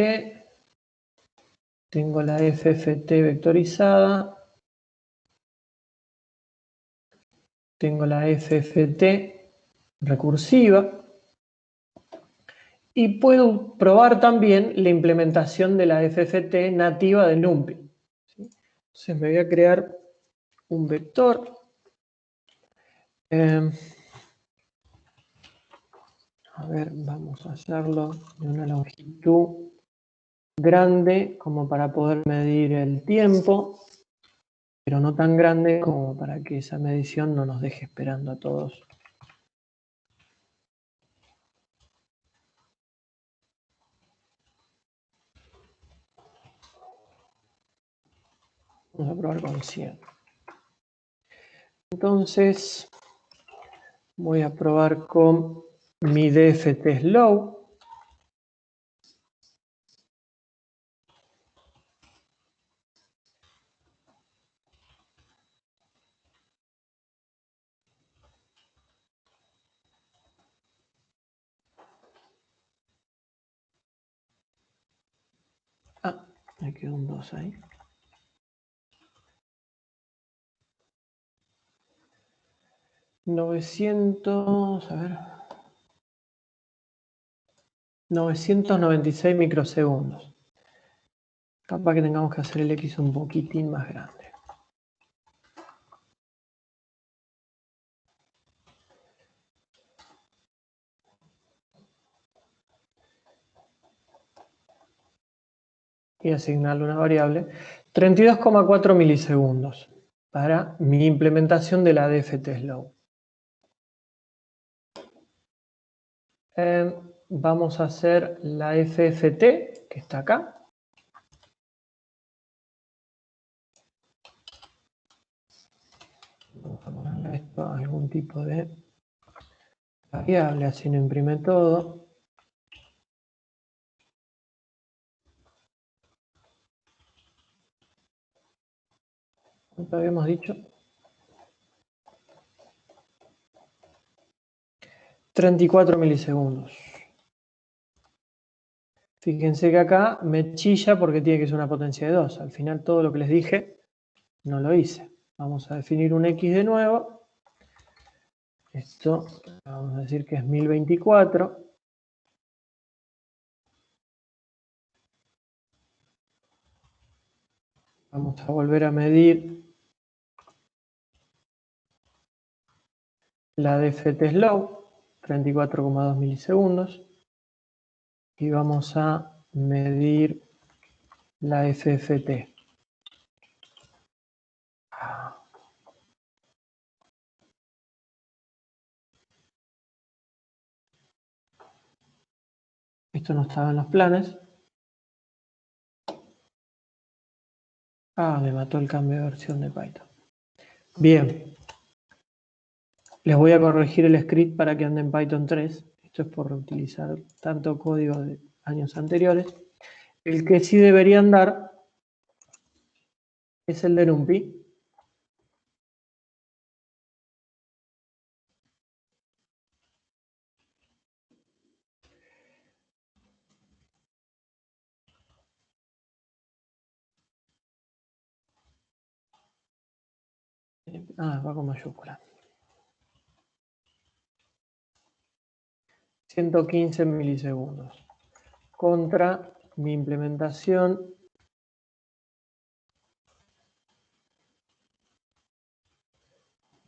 tengo la FFT vectorizada, tengo la FFT recursiva y puedo probar también la implementación de la FFT nativa de NumPy, ¿sí? Entonces me voy a crear un vector. A ver, vamos a hacerlo de una longitud grande como para poder medir el tiempo, pero no tan grande como para que esa medición no nos deje esperando a todos. Vamos a probar con 100. Entonces, voy a probar con mi DFT slow. Ah, me quedó un 2 ahí. A ver. 996 microsegundos. Capaz que tengamos que hacer el X un poquitín más grande. Y asignarle una variable. 32,4 milisegundos para mi implementación de la DFT slow. Vamos a hacer la FFT, que está acá. Vamos a ponerle a esto algún tipo de variable, así no imprime todo. ¿Cuánto habíamos dicho? 34 milisegundos. Fíjense que acá me chilla porque tiene que ser una potencia de 2. Al final todo lo que les dije no lo hice. Vamos a definir un X de nuevo. Esto vamos a decir que es 1024. Vamos a volver a medir la DFT slow, 34,2 milisegundos. Y vamos a medir la FFT. Esto no estaba en los planes. Ah, me mató el cambio de versión de Python. Bien. Les voy a corregir el script para que ande en Python 3. Esto es por utilizar tanto código de años anteriores. El que sí debería andar es el de NumPy. Ah, va con mayúscula. 115 milisegundos. Contra mi implementación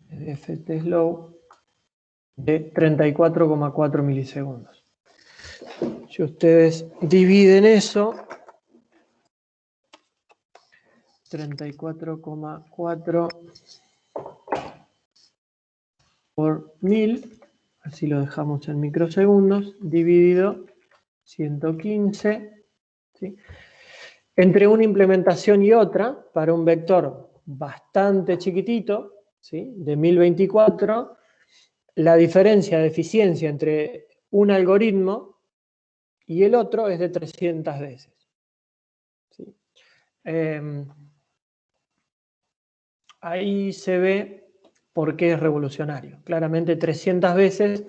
de FTSlow de 34,4 milisegundos. Si ustedes dividen eso, 34,4 por 1000, así lo dejamos en microsegundos, dividido 115, ¿sí? Entre una implementación y otra, para un vector bastante chiquitito, ¿sí? De 1024, la diferencia de eficiencia entre un algoritmo y el otro es de 300 veces. ¿Sí? Ahí se ve por qué es revolucionario. Claramente 300 veces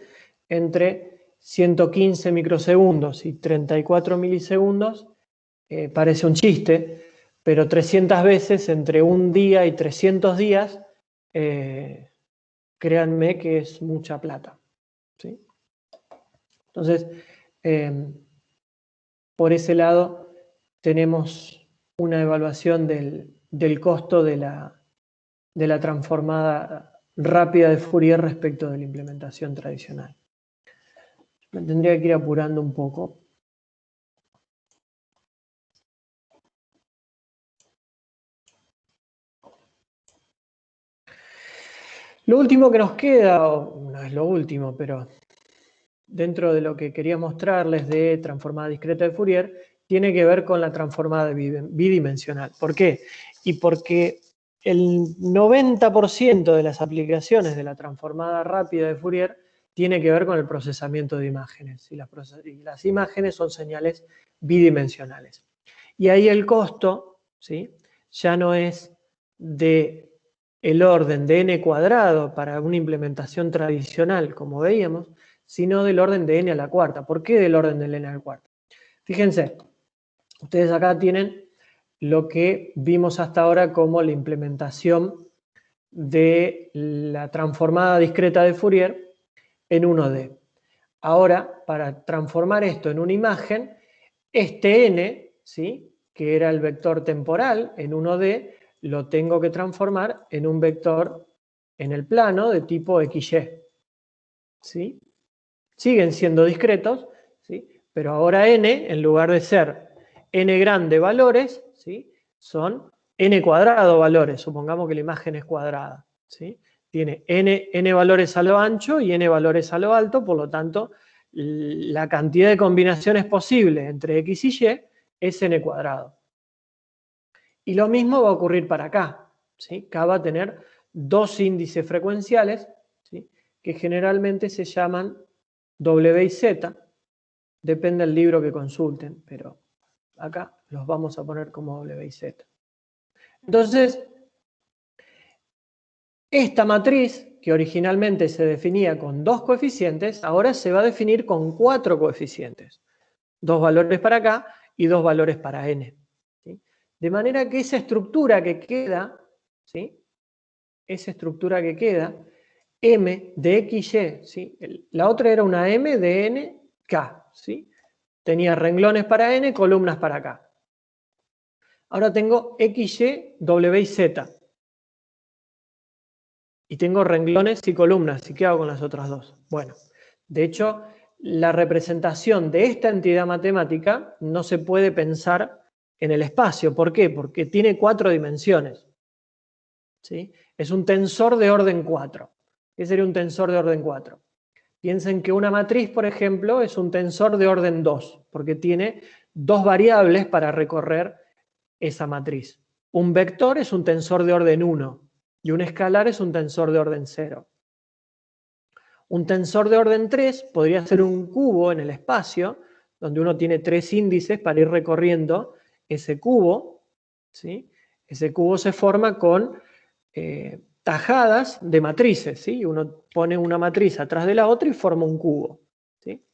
entre 115 microsegundos y 34 milisegundos parece un chiste, pero 300 veces entre un día y 300 días, créanme que es mucha plata. ¿Sí? Entonces, por ese lado tenemos una evaluación del costo de la transformada rápida de Fourier respecto de la implementación tradicional. Me tendría que ir apurando un poco. Lo último que nos queda, o no es lo último, pero dentro de lo que quería mostrarles de transformada discreta de Fourier, tiene que ver con la transformada bidimensional. ¿Por qué? Y porque el 90% de las aplicaciones de la transformada rápida de Fourier tiene que ver con el procesamiento de imágenes. Y las imágenes son señales bidimensionales. Y ahí el costo, ¿sí?, ya no es de el orden de n cuadrado para una implementación tradicional, como veíamos, sino del orden de n a la cuarta. ¿Por qué del orden del n a la cuarta? Fíjense, ustedes acá tienen lo que vimos hasta ahora como la implementación de la transformada discreta de Fourier en 1D. Ahora, para transformar esto en una imagen, este n, ¿sí?, que era el vector temporal en 1D, lo tengo que transformar en un vector en el plano de tipo XY. ¿Sí? Siguen siendo discretos, ¿sí?, pero ahora n, en lugar de ser n grande valores, ¿sí?, son n cuadrado valores. Supongamos que la imagen es cuadrada, ¿sí? Tiene n valores a lo ancho y n valores a lo alto, por lo tanto, la cantidad de combinaciones posibles entre x y y es n cuadrado. Y lo mismo va a ocurrir para K, ¿sí? K va a tener dos índices frecuenciales, ¿sí?, que generalmente se llaman W y Z, depende del libro que consulten, pero acá los vamos a poner como W y Z. Entonces, esta matriz, que originalmente se definía con 2 coeficientes, ahora se va a definir con 4 coeficientes. 2 valores para acá y 2 valores para n. ¿Sí? De manera que esa estructura que queda, ¿sí?, esa estructura que queda, m de xy, ¿sí?, la otra era una m de n, k, ¿sí?, tenía renglones para n, columnas para k. Ahora tengo XY, W y Z. Y tengo renglones y columnas. ¿Y qué hago con las otras dos? Bueno, de hecho, la representación de esta entidad matemática no se puede pensar en el espacio. ¿Por qué? Porque tiene 4 dimensiones. ¿Sí? Es un tensor de orden 4. ¿Qué sería un tensor de orden 4? Piensen que una matriz, por ejemplo, es un tensor de orden 2, porque tiene dos variables para recorrer esa matriz. Un vector es un tensor de orden 1 y un escalar es un tensor de orden 0. Un tensor de orden 3 podría ser un cubo en el espacio, donde uno tiene 3 índices para ir recorriendo ese cubo, ¿sí? Ese cubo se forma con tajadas de matrices, ¿sí? Uno pone una matriz atrás de la otra y forma un cubo, ¿sí?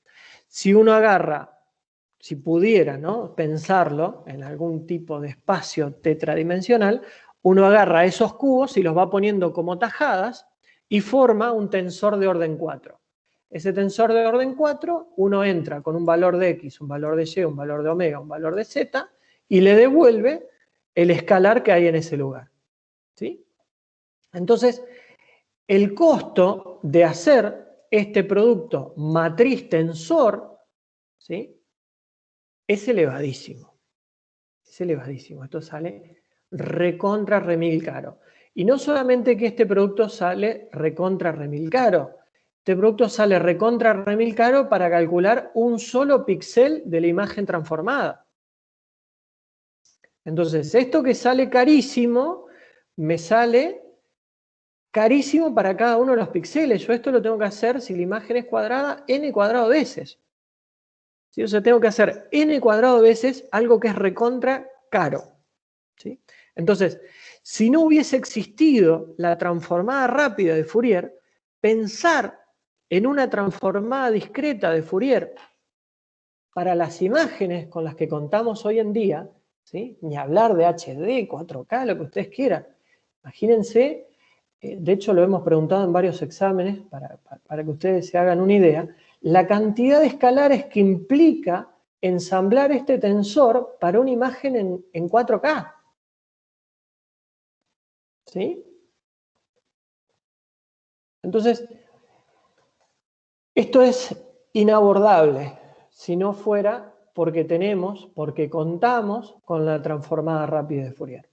Si uno agarra, si pudiera, ¿no?, pensarlo en algún tipo de espacio tetradimensional, uno agarra esos cubos y los va poniendo como tajadas y forma un tensor de orden 4. Ese tensor de orden 4, uno entra con un valor de X, un valor de Y, un valor de omega, un valor de Z, y le devuelve el escalar que hay en ese lugar, ¿sí? Entonces, el costo de hacer este producto matriz-tensor, ¿sí?, es elevadísimo. Es elevadísimo. Esto sale recontra remil caro. Y no solamente que este producto sale recontra remil caro, este producto sale recontra remil caro para calcular un solo píxel de la imagen transformada. Entonces, esto que sale carísimo, me sale carísimo para cada uno de los píxeles. Yo esto lo tengo que hacer, si la imagen es cuadrada, n cuadrado veces. ¿Sí? O sea, tengo que hacer n cuadrado veces algo que es recontra caro, ¿sí? Entonces, si no hubiese existido la transformada rápida de Fourier, pensar en una transformada discreta de Fourier para las imágenes con las que contamos hoy en día, ¿sí?, ni hablar de HD, 4K, lo que ustedes quieran. Imagínense, de hecho lo hemos preguntado en varios exámenes para que ustedes se hagan una idea, la cantidad de escalares que implica ensamblar este tensor para una imagen en 4K. ¿Sí? Entonces, esto es inabordable si no fuera porque contamos con la transformada rápida de Fourier.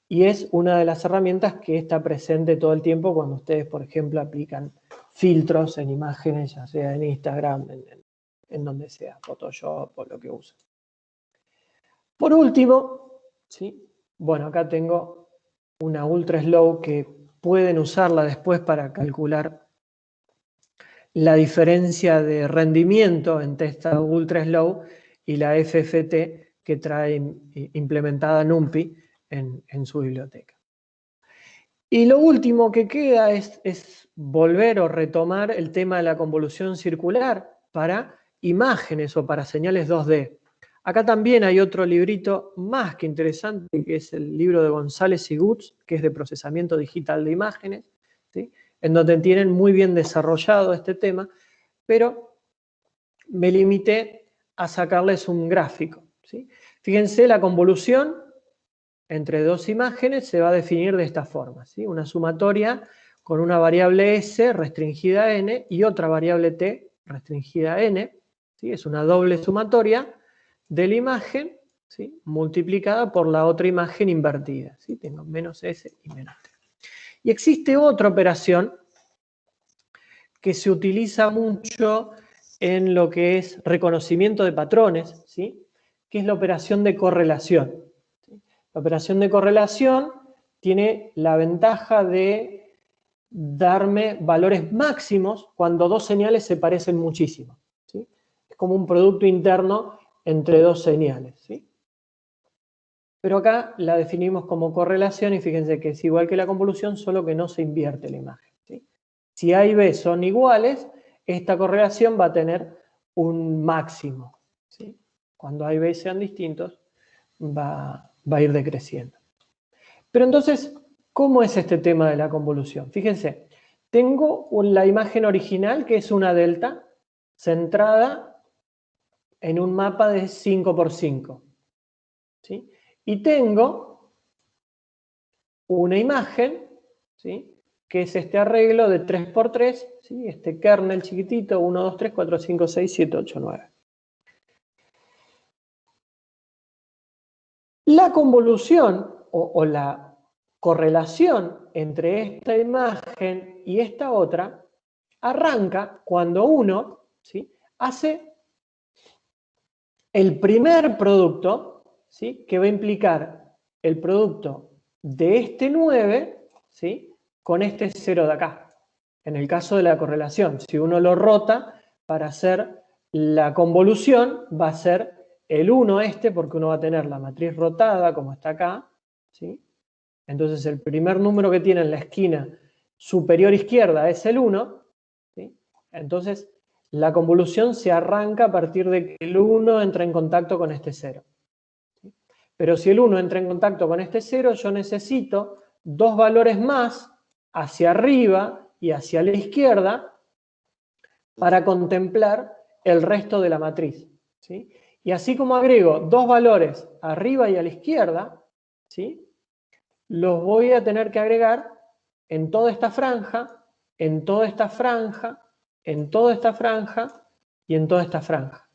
Y es una de las herramientas que está presente todo el tiempo cuando ustedes, por ejemplo, aplican filtros en imágenes, ya sea en Instagram, en donde sea, Photoshop o lo que usen. Por último, ¿sí?, bueno, acá tengo una ultra slow que pueden usarla después para calcular la diferencia de rendimiento entre esta ultra slow y la FFT que trae implementada NumPy en su biblioteca. Y lo último que queda es volver o retomar el tema de la convolución circular para imágenes o para señales 2D. Acá también hay otro librito más que interesante, que es el libro de González y Gutz, que es de procesamiento digital de imágenes, ¿sí?, en donde tienen muy bien desarrollado este tema, pero me limité a sacarles un gráfico, ¿sí? Fíjense, la convolución entre dos imágenes se va a definir de esta forma, ¿sí? Una sumatoria con una variable S restringida a n y otra variable t restringida a n, ¿sí? Es una doble sumatoria de la imagen, ¿sí?, multiplicada por la otra imagen invertida, ¿sí? Tengo menos S y menos t. Y existe otra operación que se utiliza mucho en lo que es reconocimiento de patrones, ¿sí?, que es la operación de correlación. La operación de correlación tiene la ventaja de darme valores máximos cuando dos señales se parecen muchísimo, ¿sí? Es como un producto interno entre dos señales, ¿sí? Pero acá la definimos como correlación y fíjense que es igual que la convolución, solo que no se invierte la imagen, ¿sí? Si A y B son iguales, esta correlación va a tener un máximo, ¿sí? Cuando A y B sean distintos, va a ir decreciendo. Pero entonces, ¿cómo es este tema de la convolución? Fíjense, tengo la imagen original, que es una delta, centrada en un mapa de 5×5, ¿sí? Y tengo una imagen, ¿sí?, que es este arreglo de 3×3, ¿sí?, este kernel chiquitito, 1, 2, 3, 4, 5, 6, 7, 8, 9. La convolución o la correlación entre esta imagen y esta otra arranca cuando uno, ¿sí?, hace el primer producto, ¿sí?, que va a implicar el producto de este 9, ¿sí?, con este 0 de acá. En el caso de la correlación, si uno lo rota para hacer la convolución, va a ser el 1 este, porque uno va a tener la matriz rotada, como está acá, ¿sí? Entonces el primer número que tiene en la esquina superior izquierda es el 1, ¿sí? Entonces la convolución se arranca a partir de que el 1 entra en contacto con este 0. ¿Sí? Pero si el 1 entra en contacto con este 0, yo necesito dos valores más hacia arriba y hacia la izquierda para contemplar el resto de la matriz, ¿sí? Y así como agrego dos valores arriba y a la izquierda, ¿sí?, los voy a tener que agregar en toda esta franja, en toda esta franja, en toda esta franja y en toda esta franja,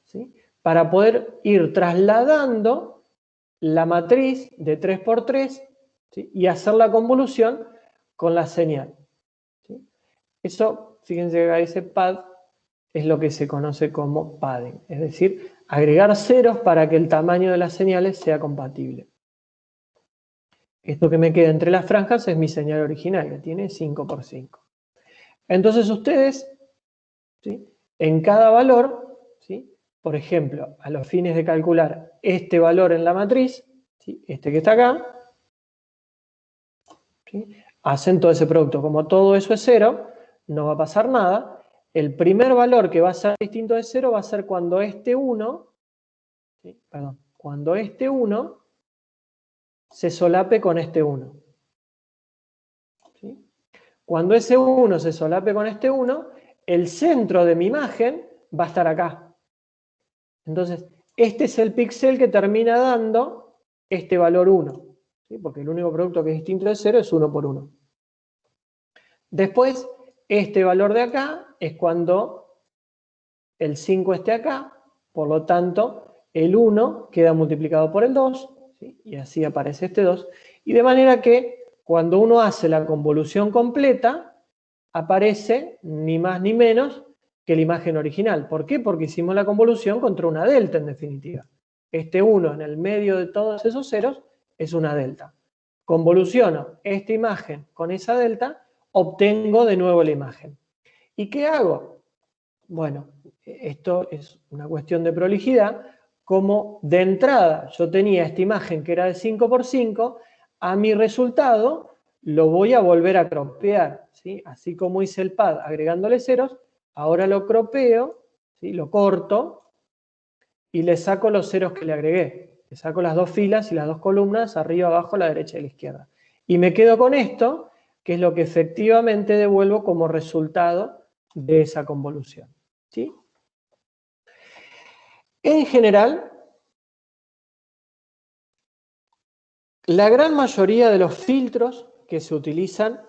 ¿sí?, para poder ir trasladando la matriz de 3×3, ¿sí?, y hacer la convolución con la señal, ¿sí? Eso, fíjense que ese pad es lo que se conoce como padding, es decir, agregar ceros para que el tamaño de las señales sea compatible. Esto que me queda entre las franjas es mi señal original, que tiene 5×5. Entonces ustedes, ¿sí?, en cada valor, ¿sí?, por ejemplo, a los fines de calcular este valor en la matriz, ¿sí?, este que está acá, ¿sí?, hacen todo ese producto. Como todo eso es 0, no va a pasar nada. El primer valor que va a ser distinto de 0 va a ser cuando este 1, ¿sí?, perdón, cuando este 1 se solape con este 1. ¿Sí? Cuando ese 1 se solape con este 1, el centro de mi imagen va a estar acá. Entonces, este es el píxel que termina dando este valor 1, ¿sí?, porque el único producto que es distinto de 0 es 1 por 1. Después, este valor de acá es cuando el 5 esté acá, por lo tanto, el 1 queda multiplicado por el 2, ¿sí?, y así aparece este 2, y de manera que cuando uno hace la convolución completa, aparece ni más ni menos que la imagen original. ¿Por qué? Porque hicimos la convolución contra una delta, en definitiva. Este 1 en el medio de todos esos ceros es una delta. Convoluciono esta imagen con esa delta, obtengo de nuevo la imagen. ¿Y qué hago? Bueno, esto es una cuestión de prolijidad. Como de entrada yo tenía esta imagen que era de 5×5, a mi resultado lo voy a volver a cropear, ¿sí? Así como hice el pad agregándole ceros, ahora lo cropeo, ¿sí?, lo corto y le saco los ceros que le agregué. Le saco las dos filas y las dos columnas, arriba, abajo, a la derecha y a la izquierda. Y me quedo con esto, que es lo que efectivamente devuelvo como resultado de esa convolución, ¿sí? En general, la gran mayoría de los filtros que se utilizan,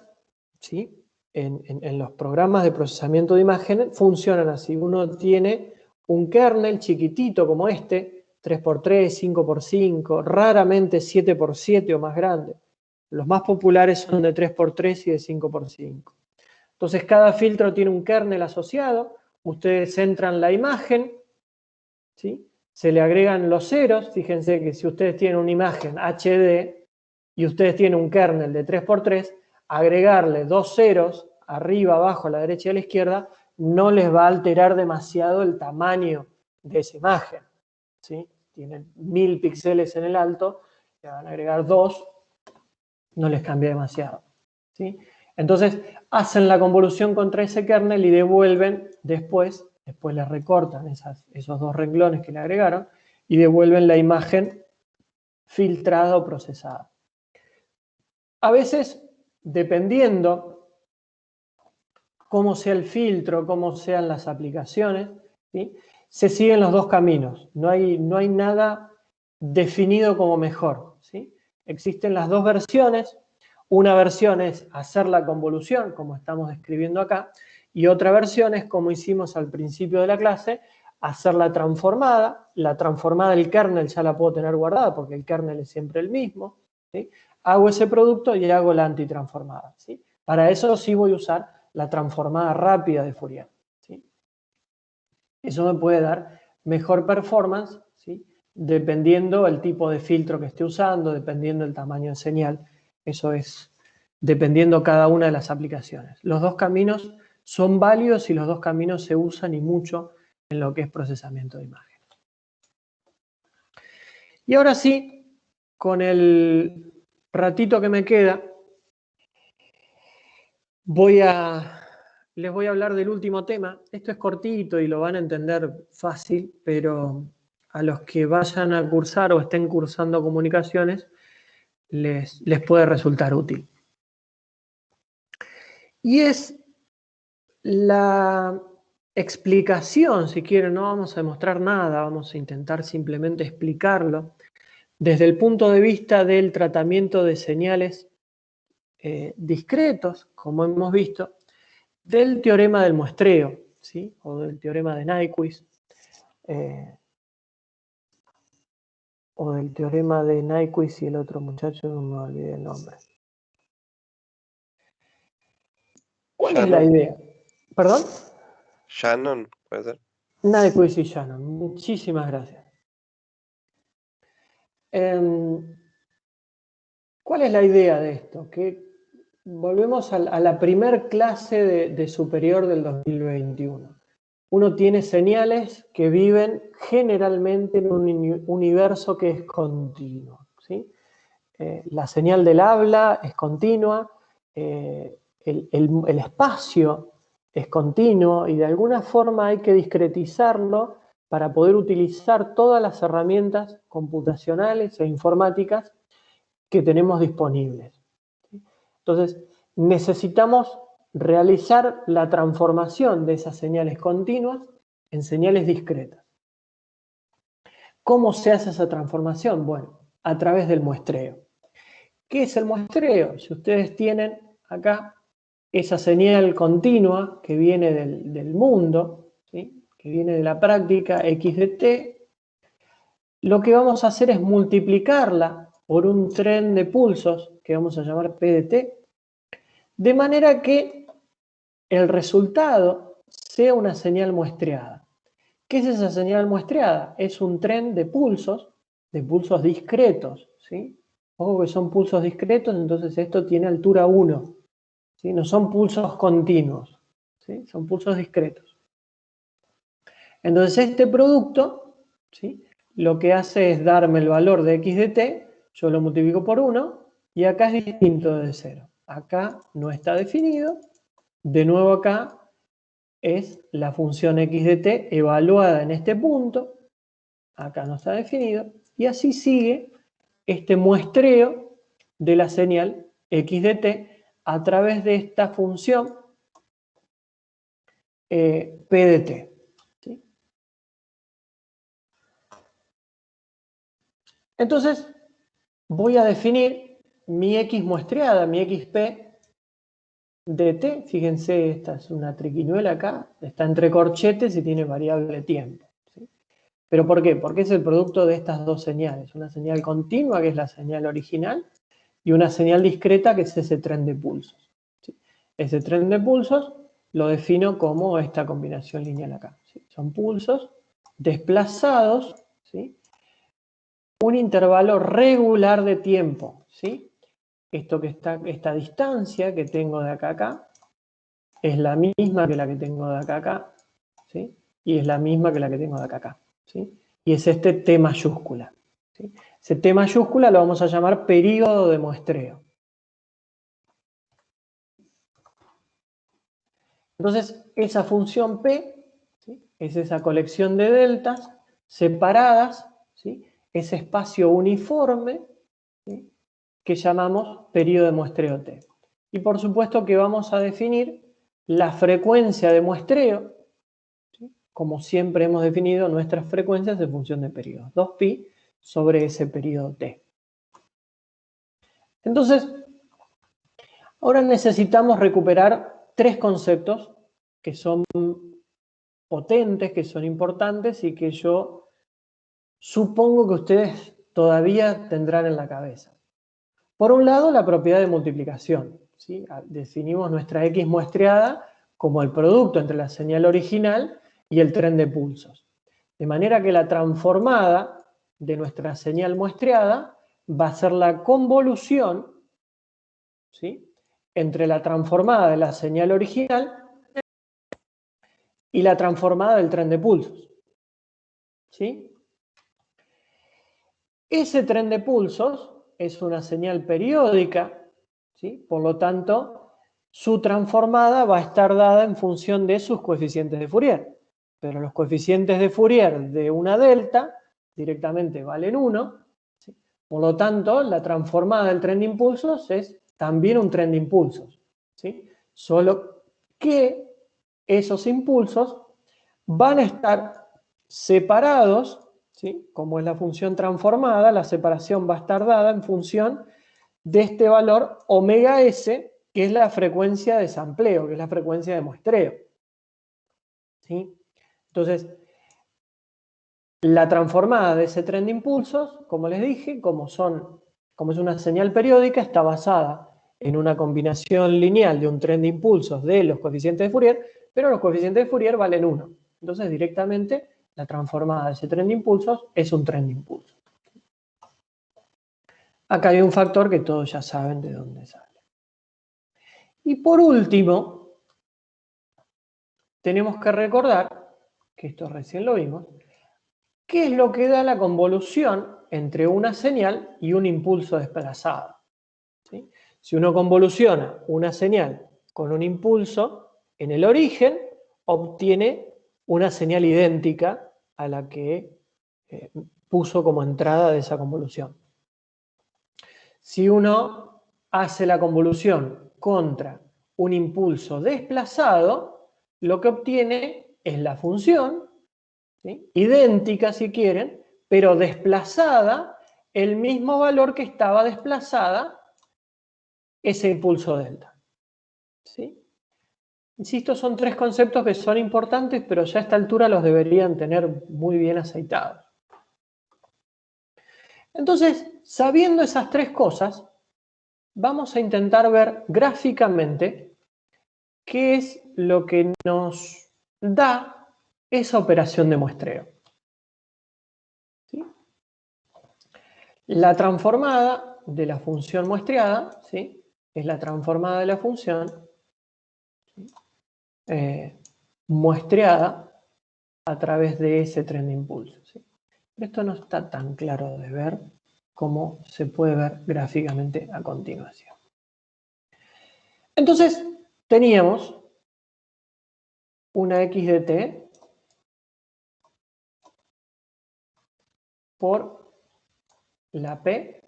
¿sí?, en los programas de procesamiento de imágenes funcionan así. Uno tiene un kernel chiquitito como este, 3×3, 5×5, raramente 7×7 o más grande. Los más populares son de 3×3 y de 5×5. Entonces cada filtro tiene un kernel asociado, ustedes centran la imagen, ¿sí?, se le agregan los ceros. Fíjense que si ustedes tienen una imagen HD y ustedes tienen un kernel de 3×3, agregarle dos ceros arriba, abajo, a la derecha y a la izquierda no les va a alterar demasiado el tamaño de esa imagen, ¿sí? Tienen 1000 píxeles en el alto, le van a agregar 2, no les cambia demasiado, ¿sí? Entonces hacen la convolución contra ese kernel y devuelven después les recortan esos dos renglones que le agregaron y devuelven la imagen filtrada o procesada. A veces, dependiendo cómo sea el filtro, cómo sean las aplicaciones, ¿sí?, se siguen los dos caminos. No hay nada definido como mejor, ¿sí? Existen las dos versiones. Una versión es hacer la convolución, como estamos describiendo acá, y otra versión es, como hicimos al principio de la clase, hacer la transformada. La transformada del kernel ya la puedo tener guardada porque el kernel es siempre el mismo, ¿sí? Hago ese producto y hago la antitransformada, ¿sí? Para eso sí voy a usar la transformada rápida de Fourier, ¿sí? Eso me puede dar mejor performance, ¿sí? Dependiendo el tipo de filtro que esté usando, dependiendo el tamaño de señal. Eso es dependiendo cada una de las aplicaciones. Los dos caminos son válidos y los dos caminos se usan y mucho en lo que es procesamiento de imágenes. Y ahora sí, con el ratito que me queda, les voy a hablar del último tema. Esto es cortito y lo van a entender fácil, pero a los que vayan a cursar o estén cursando comunicaciones, les puede resultar útil. Y es la explicación, si quieren, no vamos a demostrar nada, vamos a intentar simplemente explicarlo, desde el punto de vista del tratamiento de señales discretos, como hemos visto, del teorema del muestreo, ¿sí? O del teorema de Nyquist, o del teorema de Nyquist y el otro muchacho, no me olvidé el nombre. ¿Cuál es la idea? ¿Perdón? Shannon, puede ser. Nyquist y Shannon, muchísimas gracias. ¿Cuál es la idea de esto? Que volvemos a la primer clase de superior del 2021. Uno tiene señales que viven generalmente en un universo que es continuo, ¿sí? La señal del habla es continua, el espacio es continuo y de alguna forma hay que discretizarlo para poder utilizar todas las herramientas computacionales e informáticas que tenemos disponibles. Entonces, necesitamos realizar la transformación de esas señales continuas en señales discretas. ¿Cómo se hace esa transformación? Bueno, a través del muestreo. ¿Qué es el muestreo? Si ustedes tienen acá esa señal continua que viene del mundo, ¿sí? Que viene de la práctica x de t, lo que vamos a hacer es multiplicarla por un tren de pulsos que vamos a llamar p de t, de manera que el resultado sea una señal muestreada. ¿Qué es esa señal muestreada? Es un tren de pulsos discretos, ¿sí? Ojo que son pulsos discretos, entonces esto tiene altura 1, ¿sí? No son pulsos continuos, ¿sí? Son pulsos discretos. Entonces este producto, ¿sí? Lo que hace es darme el valor de x de t, yo lo multiplico por 1 y acá es distinto de 0. Acá no está definido, de nuevo acá es la función x de t evaluada en este punto, acá no está definido, y así sigue este muestreo de la señal x de t a través de esta función p de t. ¿Sí? Entonces, voy a definir mi x muestreada, mi xp de t. Fíjense, esta es una triquiñuela acá, está entre corchetes y tiene variable tiempo. ¿Sí? ¿Pero por qué? Porque es el producto de estas dos señales. Una señal continua, que es la señal original, y una señal discreta, que es ese tren de pulsos. ¿Sí? Ese tren de pulsos lo defino como esta combinación lineal acá. ¿Sí? Son pulsos desplazados, ¿sí? Un intervalo regular de tiempo. ¿Sí? Esta distancia que tengo de acá a acá es la misma que la que tengo de acá a acá, ¿sí? Y es la misma que la que tengo de acá a acá, ¿sí? Y es este T mayúscula, ¿sí? Ese T mayúscula lo vamos a llamar período de muestreo. Entonces, esa función P, ¿sí? Es esa colección de deltas separadas, ¿sí? Ese espacio uniforme, ¿sí? Que llamamos período de muestreo T. Y por supuesto que vamos a definir la frecuencia de muestreo, ¿sí? Como siempre hemos definido nuestras frecuencias en función de periodos, 2pi sobre ese periodo T. Entonces, ahora necesitamos recuperar tres conceptos que son potentes, que son importantes y que yo supongo que ustedes todavía tendrán en la cabeza. Por un lado, la propiedad de multiplicación, ¿sí? Definimos nuestra X muestreada como el producto entre la señal original y el tren de pulsos. De manera que la transformada de nuestra señal muestreada va a ser la convolución, ¿sí?, entre la transformada de la señal original y la transformada del tren de pulsos. ¿Sí? Ese tren de pulsos es una señal periódica, ¿sí? Por lo tanto, su transformada va a estar dada en función de sus coeficientes de Fourier. Pero los coeficientes de Fourier de una delta directamente valen 1. ¿Sí? Por lo tanto, la transformada del tren de impulsos es también un tren de impulsos. ¿Sí? Solo que esos impulsos van a estar separados, ¿sí? Como es la función transformada, la separación va a estar dada en función de este valor omega s, que es la frecuencia de sampleo, que es la frecuencia de muestreo. ¿Sí? Entonces, la transformada de ese tren de impulsos, como les dije, como es una señal periódica, está basada en una combinación lineal de un tren de impulsos de los coeficientes de Fourier, pero los coeficientes de Fourier valen 1. Entonces, directamente, la transformada de ese tren de impulsos es un tren de impulsos. Acá hay un factor que todos ya saben de dónde sale. Y por último, tenemos que recordar, que esto recién lo vimos, ¿qué es lo que da la convolución entre una señal y un impulso desplazado? ¿Sí? Si uno convoluciona una señal con un impulso, en el origen obtiene una señal idéntica a la que puso como entrada de esa convolución. Si uno hace la convolución contra un impulso desplazado, lo que obtiene es la función, ¿sí?, idéntica si quieren, pero desplazada el mismo valor que estaba desplazada ese impulso delta. ¿Sí? Insisto, son 3 conceptos que son importantes, pero ya a esta altura los deberían tener muy bien aceitados. Entonces, sabiendo esas 3 cosas, vamos a intentar ver gráficamente qué es lo que nos da esa operación de muestreo. ¿Sí? La transformada de la función muestreada, ¿sí?, es la transformada de la función, ¿sí?, muestreada a través de ese tren de impulso. ¿Sí? Pero esto no está tan claro de ver como se puede ver gráficamente a continuación. Entonces, teníamos una x de t por la p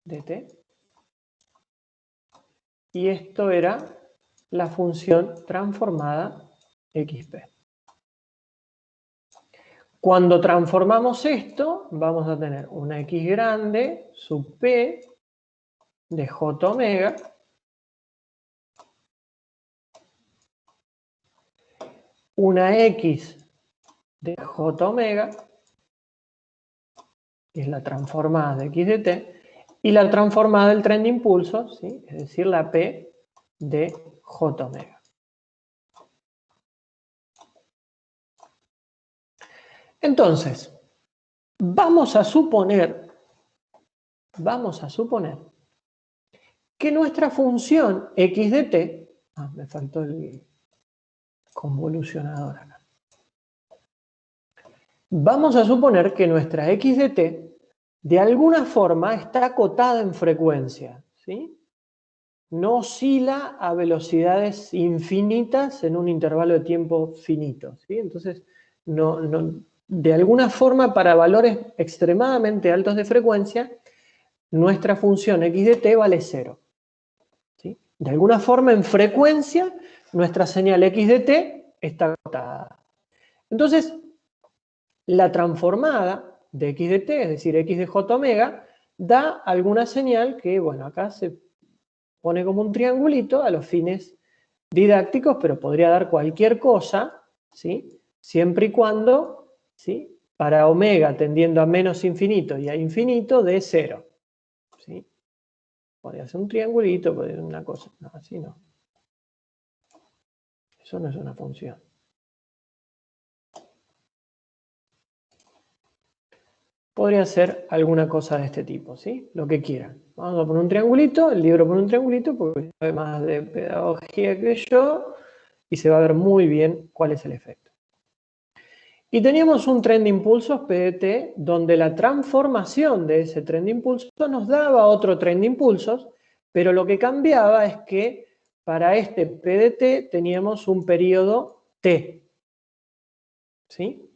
de t, y esto era la función transformada xp. Cuando transformamos esto, vamos a tener una x grande sub p de j omega una x de j omega, que es la transformada de x de t, y la transformada del tren de impulsos, ¿sí?, es decir, la p de j omega. Entonces, vamos a suponer que nuestra función x de t, me faltó el convolucionador acá. Vamos a suponer que nuestra x de t de alguna forma está acotada en frecuencia, ¿sí? No oscila a velocidades infinitas en un intervalo de tiempo finito, ¿sí? Entonces, de alguna forma, para valores extremadamente altos de frecuencia, nuestra función x de t vale 0. ¿Sí? De alguna forma, en frecuencia, nuestra señal x de t está acotada. Entonces, la transformada de x de t, es decir, x de j omega, da alguna señal que, bueno, acá se pone como un triangulito a los fines didácticos, pero podría dar cualquier cosa, ¿sí?, siempre y cuando, ¿sí?, para omega tendiendo a menos infinito y a infinito dé 0. ¿Sí? Podría ser un triangulito, podría ser una cosa. No, así no. Eso no es una función. Podría ser alguna cosa de este tipo, ¿sí? Lo que quieran. Vamos a poner un triangulito, el libro pone un triangulito porque sabe más de pedagogía que yo y se va a ver muy bien cuál es el efecto. Y teníamos un tren de impulsos, PDT, donde la transformación de ese tren de impulsos nos daba otro tren de impulsos, pero lo que cambiaba es que para este PDT teníamos un periodo T, ¿sí?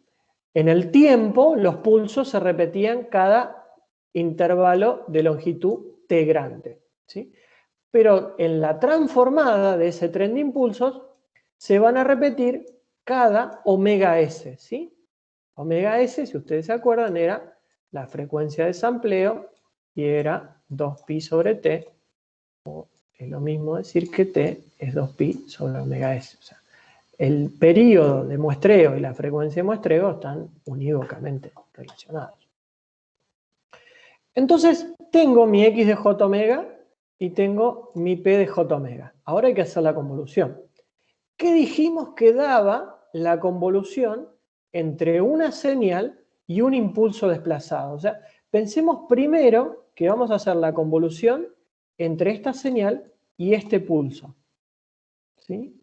En el tiempo, los pulsos se repetían cada intervalo de longitud T grande, ¿sí? Pero en la transformada de ese tren de impulsos se van a repetir cada omega S, ¿sí? Omega S, si ustedes se acuerdan, era la frecuencia de sampleo y era 2pi sobre T, o es lo mismo decir que T es 2pi sobre omega S. O sea, el periodo de muestreo y la frecuencia de muestreo están unívocamente relacionados. Entonces, tengo mi X de J omega y tengo mi P de J omega. Ahora hay que hacer la convolución. ¿Qué dijimos que daba la convolución entre una señal y un impulso desplazado? O sea, pensemos primero que vamos a hacer la convolución entre esta señal y este pulso, ¿sí?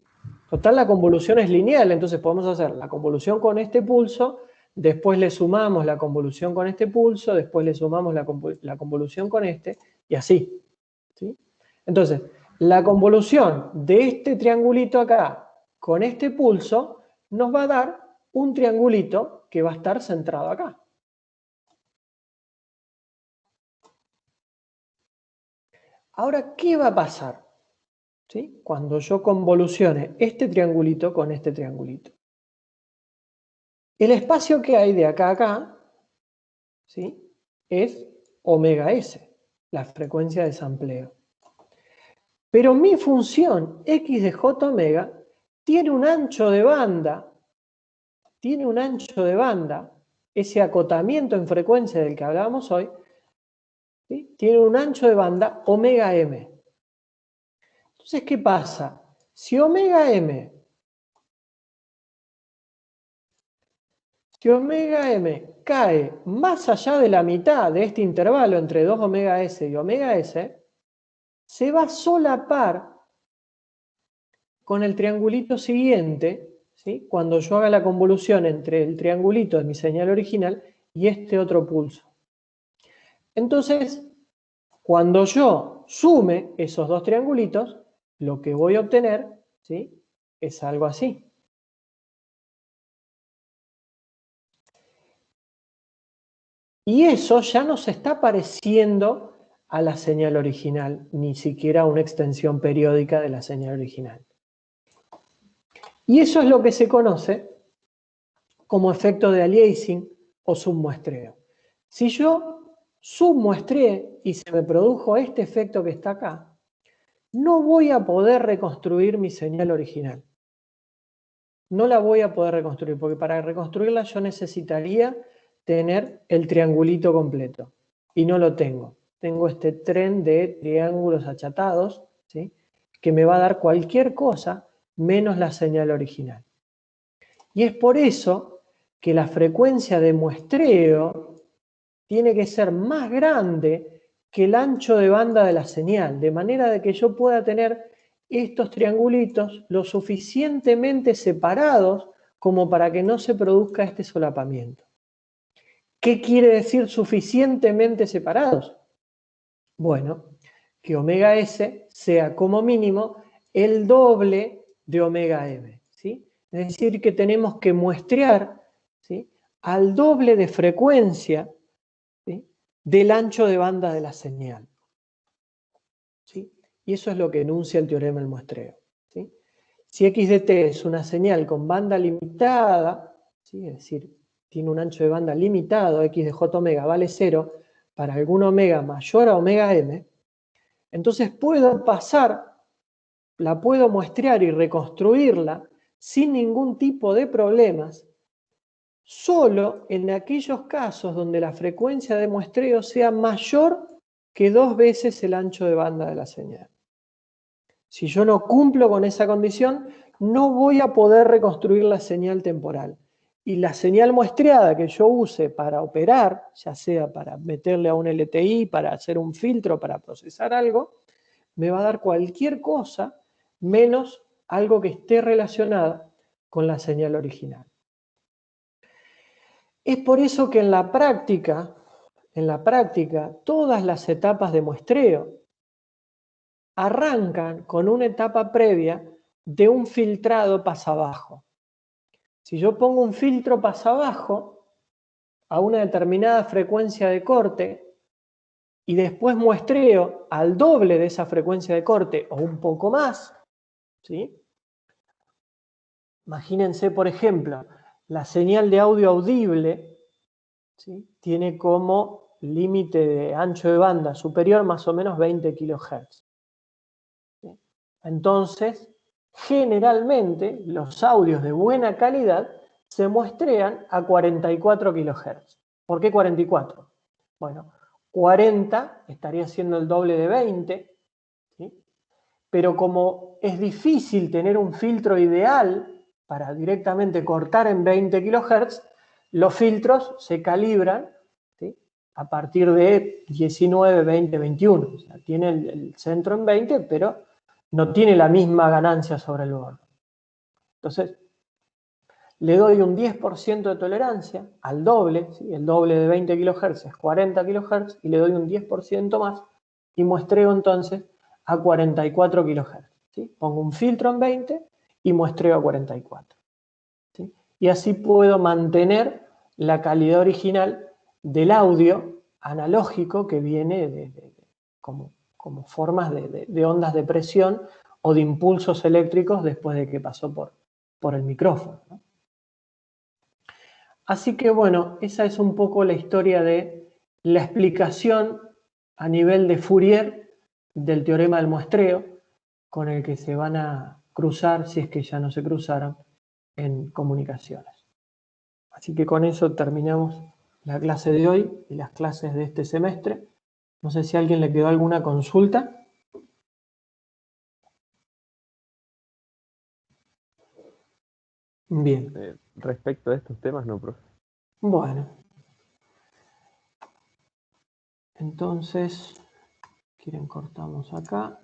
Total, la convolución es lineal, entonces podemos hacer la convolución con este pulso, después le sumamos la convolución con este pulso, después le sumamos la convolución con este, y así, ¿sí? Entonces, la convolución de este triangulito acá con este pulso nos va a dar un triangulito que va a estar centrado acá. Ahora, ¿qué va a pasar? ¿Sí? Cuando yo convolucione este triangulito con este triangulito. El espacio que hay de acá a acá, ¿sí?, es omega S, la frecuencia de sampleo. Pero mi función x de j omega tiene un ancho de banda, ese acotamiento en frecuencia del que hablábamos hoy, ¿sí?, tiene un ancho de banda omega m. Entonces, ¿qué pasa? Si omega m cae más allá de la mitad de este intervalo entre 2 omega s y omega s, se va a solapar con el triangulito siguiente, ¿sí?, cuando yo haga la convolución entre el triangulito de mi señal original y este otro pulso. Entonces, cuando yo sume esos dos triangulitos, lo que voy a obtener, ¿sí?, es algo así. Y eso ya no se está pareciendo a la señal original, ni siquiera a una extensión periódica de la señal original. Y eso es lo que se conoce como efecto de aliasing o submuestreo. Si yo submuestreé y se me produjo este efecto que está acá, no voy a poder reconstruir mi señal original. No la voy a poder reconstruir, porque para reconstruirla yo necesitaría tener el triangulito completo. Y no lo tengo. Tengo este tren de triángulos achatados, ¿sí?, que me va a dar cualquier cosa menos la señal original. Y es por eso que la frecuencia de muestreo tiene que ser más grande que el ancho de banda de la señal, de manera de que yo pueda tener estos triangulitos lo suficientemente separados como para que no se produzca este solapamiento. ¿Qué quiere decir suficientemente separados? Bueno, que omega S sea como mínimo el doble de omega m, ¿sí? Es decir, que tenemos que muestrear, ¿sí?, al doble de frecuencia, ¿sí?, del ancho de banda de la señal, ¿sí? Y eso es lo que enuncia el teorema del muestreo, ¿sí? Si x de t es una señal con banda limitada, ¿sí?, es decir, tiene un ancho de banda limitado, x de j omega vale 0, para algún omega mayor a omega m, entonces la puedo muestrear y reconstruirla sin ningún tipo de problemas, solo en aquellos casos donde la frecuencia de muestreo sea mayor que 2 veces el ancho de banda de la señal. Si yo no cumplo con esa condición, no voy a poder reconstruir la señal temporal. Y la señal muestreada que yo use para operar, ya sea para meterle a un LTI, para hacer un filtro, para procesar algo, me va a dar cualquier cosa menos algo que esté relacionado con la señal original. Es por eso que en la práctica, todas las etapas de muestreo arrancan con una etapa previa de un filtrado pasabajo. Si yo pongo un filtro pasabajo a una determinada frecuencia de corte y después muestreo al doble de esa frecuencia de corte o un poco más, ¿sí? Imagínense, por ejemplo, la señal de audio audible, ¿sí? Tiene como límite de ancho de banda superior más o menos 20 kHz. ¿Sí? Entonces, generalmente los audios de buena calidad se muestrean a 44 kHz. ¿Por qué 44? Bueno, 40 estaría siendo el doble de 20, ¿sí? Pero como es difícil tener un filtro ideal para directamente cortar en 20 kHz, los filtros se calibran, ¿sí? A partir de 19, 20, 21. O sea, tiene el centro en 20, pero no tiene la misma ganancia sobre el borde. Entonces, le doy un 10% de tolerancia al doble, ¿sí? El doble de 20 kHz es 40 kHz, y le doy un 10% más y muestreo entonces a 44 kHz. ¿Sí? Pongo un filtro en 20 y muestreo a 44. ¿Sí? Y así puedo mantener la calidad original del audio analógico que viene como formas de ondas de presión o de impulsos eléctricos después de que pasó por el micrófono, ¿no? Así que bueno, esa es un poco la historia de la explicación a nivel de Fourier del teorema del muestreo, con el que se van a cruzar, si es que ya no se cruzaron, en comunicaciones. Así que con eso terminamos la clase de hoy y las clases de este semestre. No sé si a alguien le quedó alguna consulta. Bien. Respecto a estos temas, no, profe. Bueno. Entonces, ¿quieren cortamos acá?